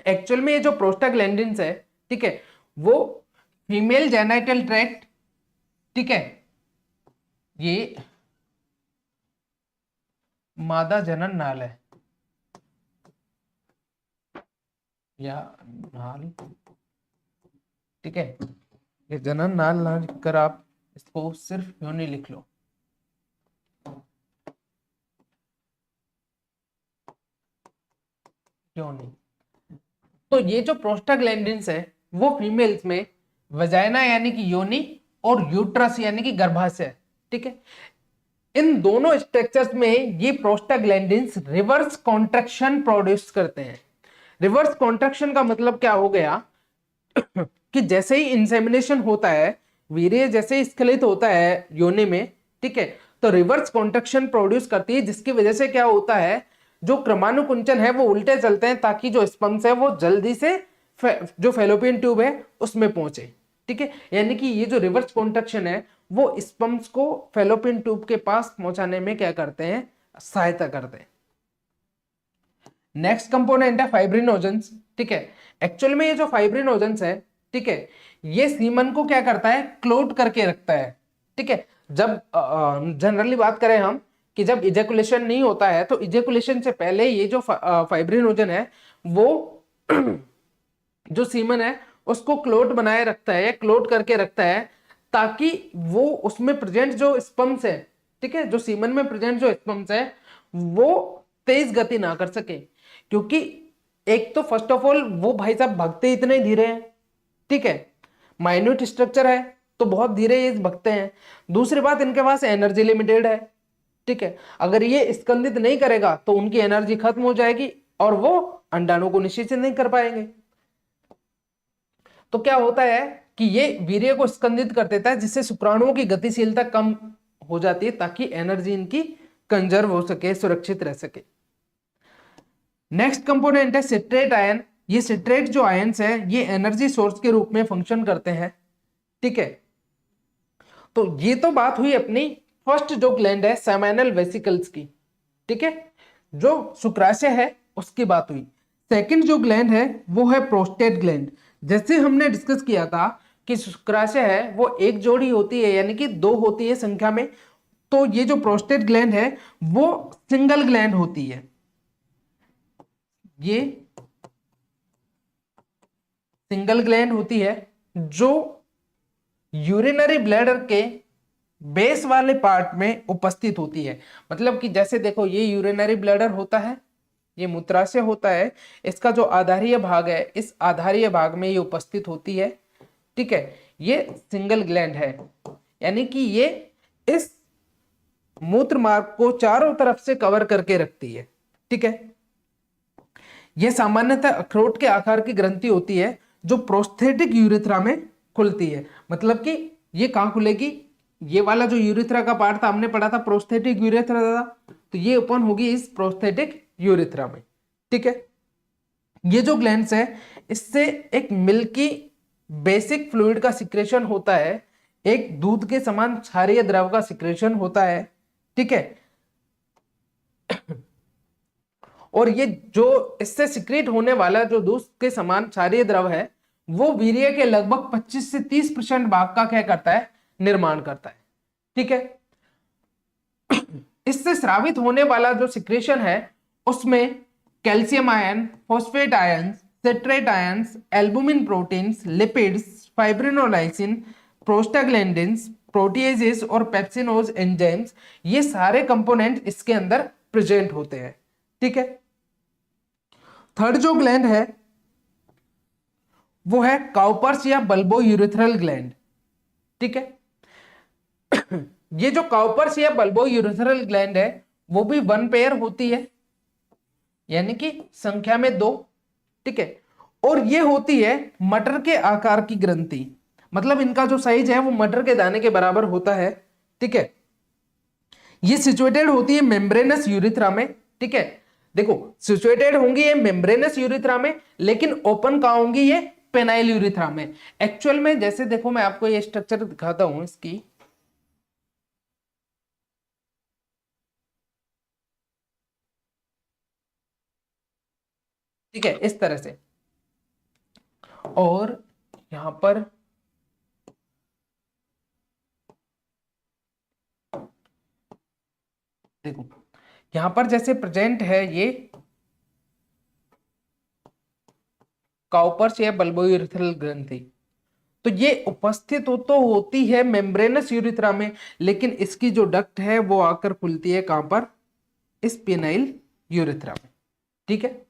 एक्चुअल में ये जो प्रोस्टाग्लैंडिन्स है, ठीक है, वो फीमेल जेनिटल ट्रैक्ट, ठीक है, ये मादा जनन नाल है या नाल, ठीक है, ये जनन नाल ना लिखकर आप इसको सिर्फ योनि लिख लो। योनि, तो ये जो प्रोस्टाग्लैंडिन्स है वो फीमेल्स में वजाइना यानी कि योनि और यूट्रस यानी कि गर्भाशय, ठीक है, इन दोनों स्ट्रक्चर्स में ये प्रोस्टाग्लैंडिन्स रिवर्स कॉन्ट्रैक्शन प्रोड्यूस करते हैं। रिवर्स कॉन्ट्रैक्शन का मतलब क्या हो गया कि जैसे ही इंसेमिनेशन होता है, वीर्य जैसे ही स्खलित होता है योनि में, ठीक है, तो रिवर्स कॉन्ट्रैक्शन प्रोड्यूस करती है, जिसकी वजह से क्या होता है, जो क्रमानुकुंचन है वो उल्टे चलते हैं ताकि जो स्पर्म्स है वो जल्दी से जो फैलोपियन ट्यूब है उसमें पहुंचे। ठीक है, यानी कि ये जो रिवर्स कॉन्ट्रैक्शन है वो स्पर्म्स को फैलोपियन ट्यूब के पास पहुंचाने में क्या करते हैं, सहायता करते हैं। नेक्स्ट कंपोनेंट है फाइब्रिनोजेंस। ठीक है, एक्चुअल में ये जो फाइब्रिनोजेंस है, ठीक है, ये सीमन को क्या करता है, क्लोट करके रखता है। ठीक है, जब जनरली बात करें हम कि जब इजेकुलेशन नहीं होता है तो इजेकुलेशन से पहले ये जो फाइब्रिनोजन है वो जो सीमन है उसको क्लोट बनाए रखता है या क्लोट करके रखता है ताकि वो उसमें प्रेजेंट जो स्पर्म्स है, ठीक है, जो सीमन में प्रेजेंट जो स्पर्म्स है वो तेज गति ना कर सके, क्योंकि एक तो फर्स्ट ऑफ ऑल वो भाई साहब भगते इतने धीरे हैं, ठीक है, माइन्यूट स्ट्रक्चर है तो बहुत धीरे ये भगते हैं। दूसरी बात, इनके पास एनर्जी लिमिटेड है। ठीक है, अगर ये स्कंदित नहीं करेगा तो उनकी एनर्जी खत्म हो जाएगी और वो अंडाणु को निषेचित नहीं कर पाएंगे। तो क्या होता है कि ये वीर्य को स्कंदित कर देता है जिससे शुक्राणुओं की गतिशीलता कम हो जाती है ताकि एनर्जी इनकी कंजर्व हो सके, सुरक्षित रह सके। नेक्स्ट कंपोनेंट है सिट्रेट आयन। ये सिट्रेट जो आयन्स है ये एनर्जी सोर्स के रूप में फंक्शन करते हैं। ठीक है, तो ये तो बात हुई अपनी फर्स्ट जो ग्लैंड है सेमाइनल वेसिकल्स की। ठीक है, जो शुक्राशय है उसकी बात हुई। सेकंड जो ग्लैंड है वो है प्रोस्टेट ग्लैंड। जैसे हमने डिस्कस किया था कि शुक्राशय है वो एक जोड़ी होती है यानी कि दो होती है संख्या में, तो ये जो प्रोस्टेट ग्लैंड है वो सिंगल ग्लैंड होती है। ये सिंगल ग्लैंड होती है जो यूरिनरी ब्लैडर के बेस वाले पार्ट में उपस्थित होती है। मतलब कि जैसे देखो ये यूरिनरी ब्लैडर होता है, ये मूत्राशय होता है, इसका जो आधारीय भाग है इस आधारीय भाग में ये उपस्थित होती है। ठीक है, ये सिंगल ग्लैंड है यानी कि ये इस मूत्र मार्ग को चारों तरफ से कवर करके रखती है। ठीक है, यह सामान्यतः अखरोट के आकार की ग्रंथि होती है जो प्रोस्थेटिक यूरेथ्रा में खुलती है। मतलब कि ये कहां खुलेगी, ये वाला जो यूरेथ्रा का पार्ट था हमने पढ़ा था प्रोस्थेटिक यूरेथ्रा था, तो ये ओपन होगी इस प्रोस्थेटिक यूरेथ्रा में। ठीक है, ये जो ग्लैंड्स है इससे एक मिल्की बेसिक फ्लूइड का सिक्रेशन होता है, एक दूध के समान क्षारीय द्रव का सिक्रेशन होता है। ठीक है, और ये जो इससे सिक्रेट होने वाला जो दूध के समान क्षारीय द्रव है वो वीर्य के लगभग 25 से 30% भाग का क्या करता है, निर्माण करता है। ठीक है। इससे स्रावित होने वाला जो सिक्रेशन है उसमें calcium ion, phosphate ion, citrate ions, albumin proteins, lipids, fibrinolysin, prostaglandins, proteases और पेप्सिनोज एंजाइम्स, ये सारे कंपोनेंट इसके अंदर प्रेजेंट होते हैं। ठीक है। थर्ड जो ग्लैंड है वो है काउपर्स या बल्बो यूरेथ्रल ग्लैंड। ठीक है। ये जो काउपर्स या बल्बो यूरेथ्रल ग्लैंड है वो भी वन पेयर होती है, यानी कि संख्या में 2। ठीक है। और ये होती है मटर के आकार की ग्रंथि, मतलब इनका जो साइज है वो मटर के दाने के बराबर होता है। ठीक है। ये सिचुएटेड होती है मेम्ब्रेनस यूरिथ्रा में। ठीक है। देखो सिचुएटेड होंगी ये मेम्ब्रेनस यूरिथ्रा में, लेकिन ओपन कहां होंगी, ये पेनाइल यूरिथ्रा में। एक्चुअल में जैसे देखो मैं आपको ये स्ट्रक्चर दिखाता हूं इसकी। ठीक है, इस तरह से। और यहां पर देखो यहां पर जैसे प्रेजेंट है ये काउपर्स या बल्बोयूरेथ्रल ग्रंथि, तो ये उपस्थित हो तो होती है मेम्ब्रेनस यूरिथ्रा में, लेकिन इसकी जो डक्ट है वो आकर खुलती है कहां पर, इस पेनाइल यूरिथ्रा में। ठीक है।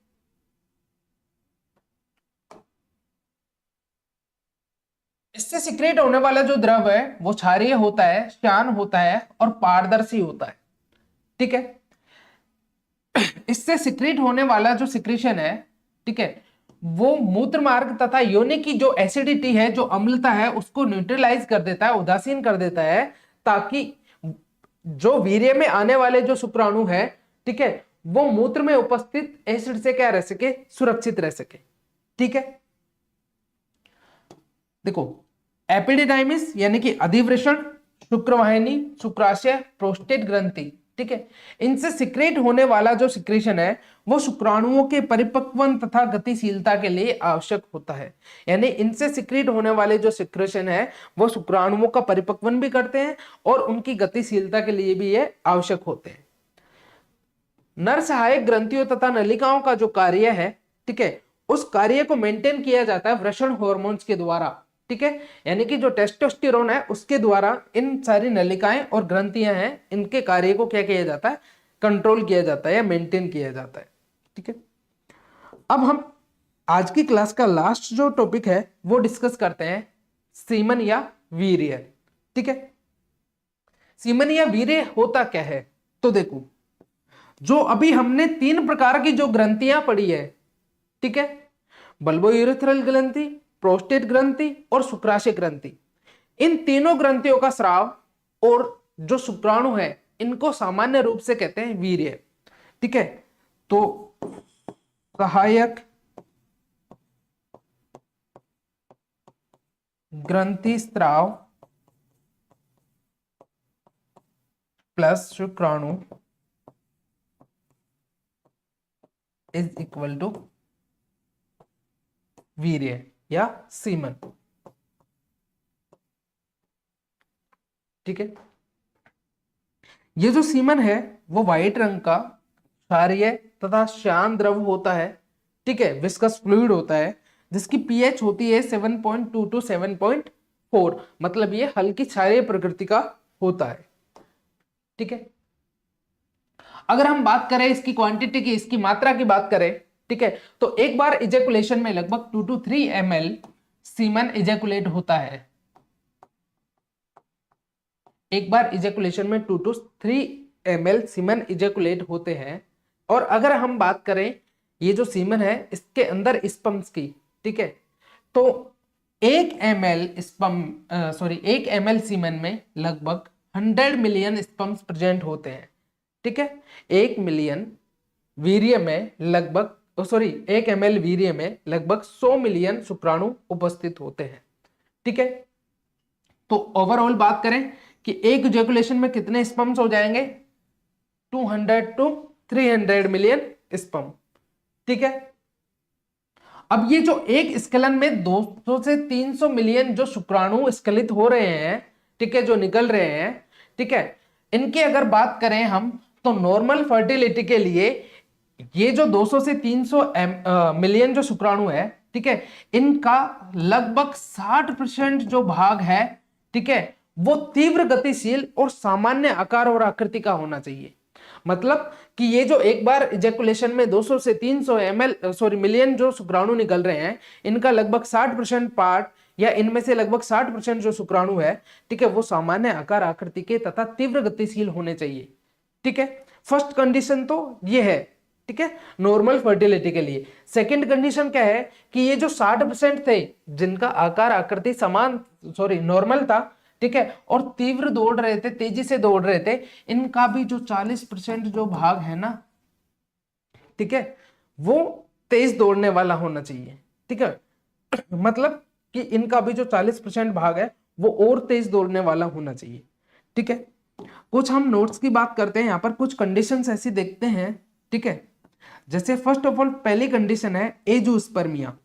इससे सिक्रेट होने वाला जो द्रव है वो क्षारीय होता है, श्यान होता है और पारदर्शी होता है। ठीक है। इससे सिक्रेट होने वाला जो सिक्रेशन है, ठीक है, वो मूत्र मार्ग तथा योनि की जो एसिडिटी है, जो अम्लता है, उसको न्यूट्रलाइज कर देता है, उदासीन कर देता है, ताकि जो वीर्य में आने वाले जो शुक्राणु है, ठीक है, वो मूत्र में उपस्थित एसिड से क्या रह सके, सुरक्षित रह सके। ठीक है। देखो एपिडिडाइमिस यानी कि अधिवृषण, शुक्रवाहिनी, शुक्राशय, प्रोस्टेट ग्रंथि, ठीक है, इनसे सिक्रेट होने वाला जो सिक्रेशन है वो शुक्राणुओं के परिपक्वन तथा गतिशीलता के लिए आवश्यक होता है। यानी इनसे सिक्रेट होने वाले जो सिक्रेशन है वो शुक्राणुओं का परिपक्वन भी करते हैं और उनकी गतिशीलता के लिए भी ये आवश्यक होते हैं। नर सहायक ग्रंथियों तथा नलिकाओं का जो कार्य है, ठीक है, उस कार्य को मेंटेन किया जाता है वृषण हार्मोन्स के द्वारा। ठीक है। यानी कि जो टेस्टोस्टेरोन है उसके द्वारा इन सारी नलिकाएं और ग्रंथियां हैं, इनके कार्य को क्या किया जाता है, कंट्रोल किया जाता है या मेंटेन किया जाता है। ठीक है। अब हम आज की क्लास का लास्ट जो टॉपिक है वो डिस्कस करते हैं, सीमन या वीर्य। ठीक है। सीमन या वीर्य होता क्या है, तो देखो जो अभी हमने 3 प्रकार की जो ग्रंथियां पढ़ी है, ठीक है, बल्बोयूरेथ्रल ग्रंथि, प्रोस्टेट ग्रंथि और शुक्राशय ग्रंथि, इन तीनों ग्रंथियों का स्राव और जो शुक्राणु है इनको सामान्य रूप से कहते हैं वीर्य। ठीक है। तो सहायक ग्रंथि स्राव प्लस शुक्राणु इज इक्वल टू वीर्य या सीमन। ठीक है। ये जो सीमन है वो व्हाइट रंग का क्षारीय तथा श्यान द्रव होता है। ठीक है, विस्कस फ्लूइड होता है जिसकी पीएच होती है 7.2 टू 7.4, मतलब ये हल्की क्षारीय प्रकृति का होता है। ठीक है। अगर हम बात करें इसकी क्वांटिटी की, इसकी मात्रा की बात करें, ठीक है, तो एक बार इजेकुलेशन में लगभग 2 to 3 ml सीमन इजेकुलेट होता है। एक बार इजेकुलेशन में 2 to 3 ml सीमन इजेकुलेट होते हैं। और अगर हम बात करें ये जो सीमन है इसके अंदर स्पर्म्स की, ठीक है, तो 1 ml सीमन में लगभग 100 मिलियन स्पर्म्स प्रेजेंट होते हैं। ठीक है। 1 मिलियन वीर्य में लगभग 1 ml वीर्य में लगभग 100 मिलियन शुक्राणु उपस्थित होते हैं। ठीक है। तो ओवरऑल बात करें कि एक इजैकुलेशन में कितने स्पर्म्स हो जाएंगे, 200 टू 300 मिलियन स्पर्म। ठीक है। अब ये जो एक स्खलन में 200 से 300 मिलियन जो शुक्राणु स्खलित हो रहे हैं, ठीक है, जो निकल रहे हैं, ठीक है। इनकी अगर बात करें हम, तो नॉर्मल फर्टिलिटी के लिए ये जो 200 से 300 मिलियन जो शुक्राणु है, ठीक है, इनका लगभग 60% जो भाग है, ठीक है, वो तीव्र गतिशील और सामान्य आकार और आकृति का होना चाहिए। मतलब कि ये जो एक बार इजेकुलेशन में 200 से 300 मिलियन जो शुक्राणु निकल रहे हैं, इनका लगभग 60% पार्ट या इनमें से लगभग 60% जो शुक्राणु है, ठीक है, वो सामान्य आकार आकृति के तथा तीव्र गतिशील होने चाहिए। ठीक है, फर्स्ट कंडीशन तो ये है, ठीक है, नॉर्मल फर्टिलिटी के लिए। सेकंड कंडीशन क्या है कि ये जो 60% थे जिनका आकार आकृति समान नॉर्मल था, ठीक है, और तीव्र दौड़ रहे थे, तेजी से दौड़ रहे थे, इनका भी जो 40% जो भाग है ना, ठीक है, वो तेज दौड़ने वाला होना चाहिए। ठीक है, मतलब कि इनका भी जो 40% भाग है वो और तेज दौड़ने वाला होना चाहिए। ठीक है, कुछ हम नोट्स की बात करते हैं, यहां पर कुछ कंडीशंस ऐसी देखते हैं। ठीक है, जैसे फर्स्ट ऑफ ऑल पहली कंडीशन है एजोस्पर्मिया।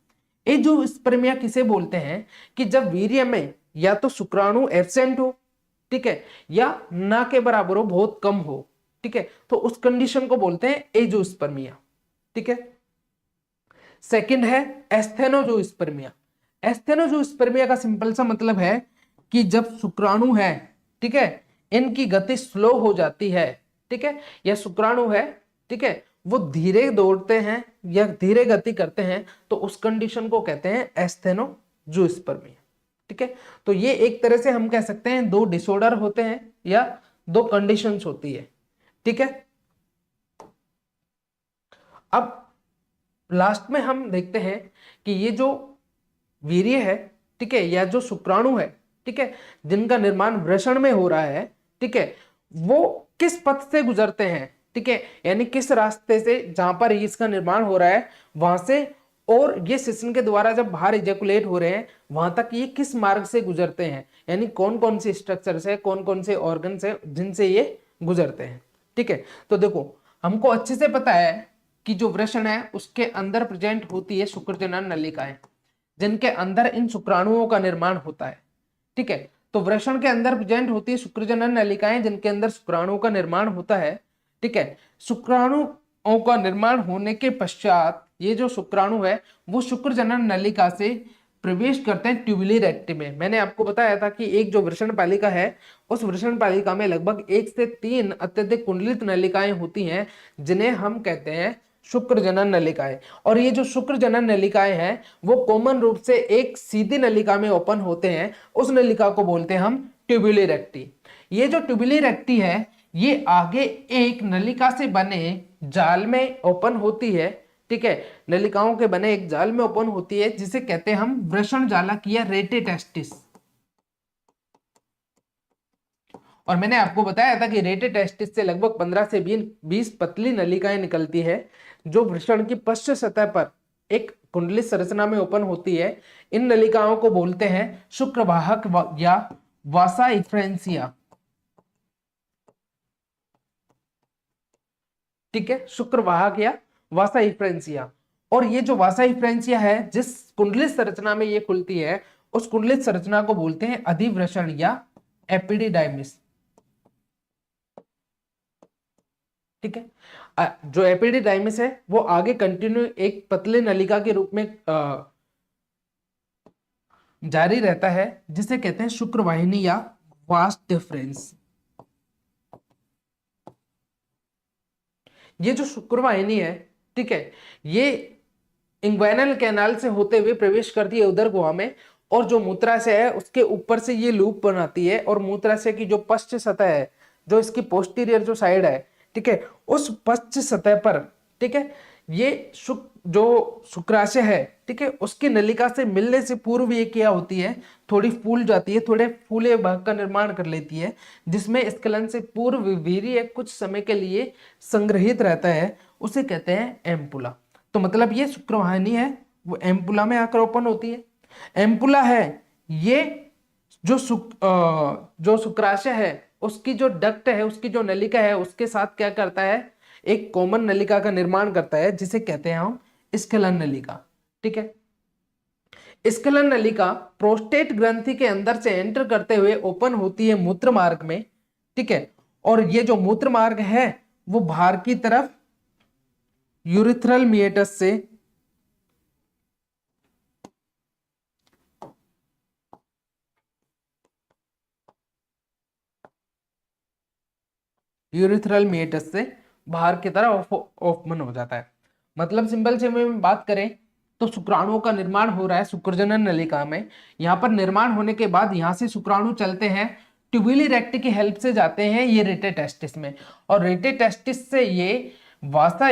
एजोस्पर्मिया किसे बोलते हैं कि जब वीर्य में या तो शुक्राणु एब्सेंट हो, ठीक है, या ना के बराबर हो, बहुत कम हो, ठीक है, तो उस कंडीशन को बोलते हैं एजोस्पर्मिया। ठीक है, सेकंड है एस्थेनोजोस्पर्मिया। एस्थेनोजोस्पर्मिया का सिंपल सा मतलब है कि जब शुक्राणु है, ठीक है, इनकी गति स्लो हो जाती है, ठीक है, या शुक्राणु है, ठीक है, वो धीरे दौड़ते हैं या धीरे गति करते हैं, तो उस कंडीशन को कहते हैं एस्थेनोजोस्पर्मिया। ठीक है, तो ये एक तरह से हम कह सकते हैं दो डिसऑर्डर होते हैं या दो कंडीशंस होती है। ठीक है, अब लास्ट में हम देखते हैं कि ये जो वीर्य है, ठीक है, या जो शुक्राणु है, ठीक है, जिनका निर्माण वृषण में हो रहा है, ठीक है, वो किस पथ से गुजरते हैं, ठीक है, यानी किस रास्ते से, जहां पर इसका निर्माण हो रहा है वहां से, और ये सिस्टम के द्वारा जब बाहर इजेकुलेट हो रहे हैं वहां तक ये किस मार्ग से गुजरते हैं, यानी कौन कौन से स्ट्रक्चर्स है, कौन कौन से ऑर्गन्स है जिनसे ये गुजरते हैं। ठीक है, तो देखो हमको अच्छे से पता है कि जो वृषण है उसके अंदर प्रेजेंट होती है शुक्रजनन नलिकाएं, जिनके अंदर इन शुक्राणुओं का निर्माण होता है। ठीक है, तो वृषण के अंदर प्रेजेंट होती है शुक्रजनन नलिकाएं जिनके अंदर शुक्राणुओं का निर्माण होता है। ठीक है, शुक्राणुओं का निर्माण होने के पश्चात ये जो शुक्राणु है वो शुक्रजनन नलिका से प्रवेश करते हैं ट्यूबुली रेक्टी में। मैंने आपको बताया था कि एक जो वृषण पालिका है उस वृषण पालिका में लगभग 1 से 3 अत्यधिक कुंडलित नलिकाएं होती हैं, जिन्हें हम कहते हैं शुक्रजनन नलिकाएं। और ये जो शुक्रजनन नलिकाएं हैं वो कॉमन रूप से एक सीधी नलिका में ओपन होते हैं, उस नलिका को बोलते हैं हम ट्यूबुली रेक्टी। ये जो ट्यूबुली रेक्टी है ये आगे एक नलिका से बने जाल में ओपन होती है। ठीक है, नलिकाओं के बने एक जाल में ओपन होती है जिसे कहते हैं हम वृषण जालक या रेटेटेस्टिस। और मैंने आपको बताया था कि रेटेटेस्टिस से लगभग 15 से 20 पतली नलिकाएं निकलती है जो वृषण की पश्च सतह पर एक कुंडलित संरचना में ओपन होती है। इन नलिकाओं को बोलते हैं शुक्रवाहक या वासा इफ्रेंसिया। ठीक है, शुक्रवाहक या वासा इफ्रेंसिया। और ये जो वासा इफ्रेंसिया है जिस कुंडलित संरचना में ये खुलती है उस कुंडलित संरचना को बोलते हैं अधिवृषण या एपिडिडाइमिस। ठीक है, जो एपिडिडाइमिस है वो आगे कंटिन्यू एक पतले नलिका के रूप में जारी रहता है जिसे कहते हैं शुक्रवाहिनी या वास डिफरेंस। ये जो शुक्रवाहिनी है, ठीक है, ये इंग्वाइनल कैनाल से होते हुए प्रवेश करती है उदर गुहा में, और जो मूत्राशय है उसके ऊपर से ये लूप बनाती है, और मूत्राशय की जो पश्च सतह है, जो इसकी पोस्टीरियर जो साइड है, ठीक है, उस पश्च सतह पर, ठीक है, ये जो शुक्राशय है, ठीक है, उसकी नलिका से मिलने से पूर्व ये क्या होती है, थोड़ी फूल जाती है, थोड़े फूले भाग का निर्माण कर लेती है, जिसमें स्खलन से पूर्व वीर्य कुछ समय के लिए संग्रहित रहता है, उसे कहते हैं एम्पुला। तो मतलब ये शुक्रवाहिनी है वो एम्पुला में आकर ओपन होती है। एम्पुला है ये जो शुक्राशय है उसकी जो डक्ट है, उसकी जो नलिका है उसके साथ क्या करता है, एक कॉमन नलिका का निर्माण करता है जिसे कहते हैं हम स्खलन नलिका। ठीक है, स्खलन नलिका प्रोस्टेट ग्रंथि के अंदर से एंटर करते हुए ओपन होती है मूत्र मार्ग में। ठीक ठीक है। और ये जो मूत्र मार्ग है वो बाहर की तरफ यूरिथ्रल मिएटस से बाहर की तरफ ओपन हो जाता है। मतलब सिंपल से में बात करें तो शुक्राणुओं का निर्माण हो रहा है शुक्रजनन नलिका में। यहाँ पर निर्माण होने के बाद यहाँ से शुक्राणु चलते हैं, ट्यूबिली रेक्ट की हेल्प से जाते हैं ये रेटेटेस्टिस में, और रेटेटेस्टिस से ये वासा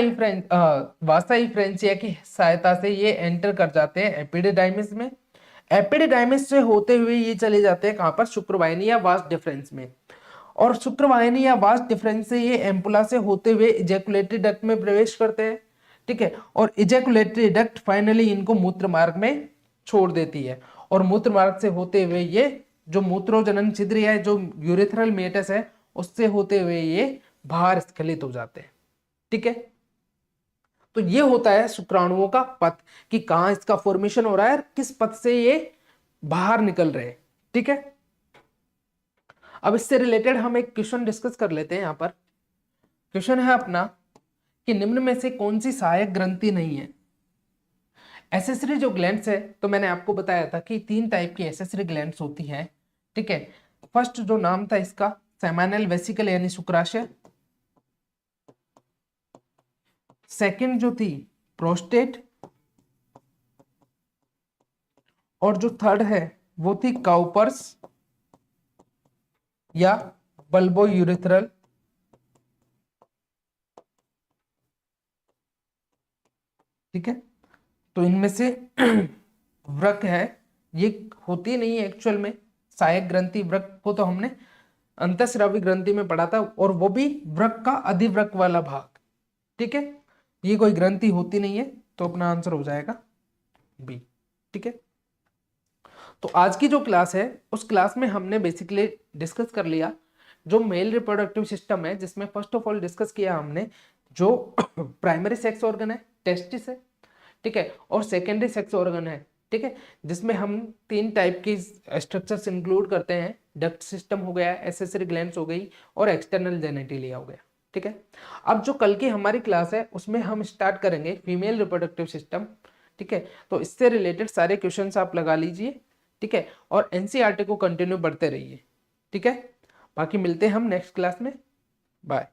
इफ्रेंसिया की सहायता से ये एंटर कर जाते हैं एपिडिडाइमिस में। एपिडिडाइमिस से होते हुए ये चले जाते हैं कहाँ पर, शुक्रवाहिनी या वास डिफरेंस में, और शुक्रवाहिनी या वास डिफरेंस से ये एम्पुला से होते हुए इजैकुलेटरी डक्ट में प्रवेश करते हैं, ठीक है। और इजैकुलेटरी डक्ट फाइनली इनको मूत्र मार्ग में छोड़ देती है, और मूत्र मार्ग से होते हुए ये जो मूत्रोजनन छिद्र है, जो यूरेथ्रल मेटस है, उससे होते हुए ये बाहर स्खलित हो जाते हैं, ठीक है। तो ये होता है शुक्राणुओं का पथ, कि कहां इसका फॉर्मेशन हो रहा है, किस पथ से ये बाहर निकल रहे हैं, ठीक है। अब इससे रिलेटेड हम एक क्वेश्चन डिस्कस कर लेते हैं। यहां पर क्वेश्चन है अपना कि निम्न में से कौन सी सहायक ग्रंथि नहीं है। एसेसरी जो ग्लैंड्स है, तो मैंने आपको बताया था कि 3 टाइप की एसेसरी ग्लैंड्स होती हैं, ठीक है। फर्स्ट जो नाम था इसका सेमाइनल वेसिकल यानी शुक्राशय, सेकंड जो थी प्रोस्टेट, और जो थर्ड है वो थी काउपर्स या बल्बो यूरेथ्रल, ठीक है। तो इनमें से वृक्क है, ये होती नहीं है एक्चुअल में सहायक ग्रंथि। वृक्क को तो हमने अंतःस्रावी ग्रंथि में पढ़ा था, और वो भी वृक्क का अधिवृक्क वाला भाग, ठीक है। ये कोई ग्रंथि होती नहीं है, तो अपना आंसर हो जाएगा बी, ठीक है। तो आज की जो क्लास है उस क्लास में हमने बेसिकली डिस्कस कर लिया जो मेल रिप्रोडक्टिव सिस्टम है, जिसमें फर्स्ट ऑफ ऑल डिस्कस किया हमने जो प्राइमरी सेक्स ऑर्गन है टेस्टिस है, ठीक है, और सेकेंडरी सेक्स ऑर्गन है, ठीक है, जिसमें हम 3 टाइप की स्ट्रक्चर्स इंक्लूड करते हैं। डक्ट सिस्टम हो गया, एसेसरी ग्लैंड्स हो गई, और एक्सटर्नल जेनिटलिया हो गया, ठीक है। अब जो कल की हमारी क्लास है उसमें हम स्टार्ट करेंगे फीमेल रिप्रोडक्टिव सिस्टम, ठीक है। तो इससे रिलेटेड सारे क्वेश्चंस आप लगा लीजिए, ठीक है, और एनसीईआरटी को कंटिन्यू बढ़ते रहिए, ठीक है। बाकी मिलते हैं हम नेक्स्ट क्लास में, बाय।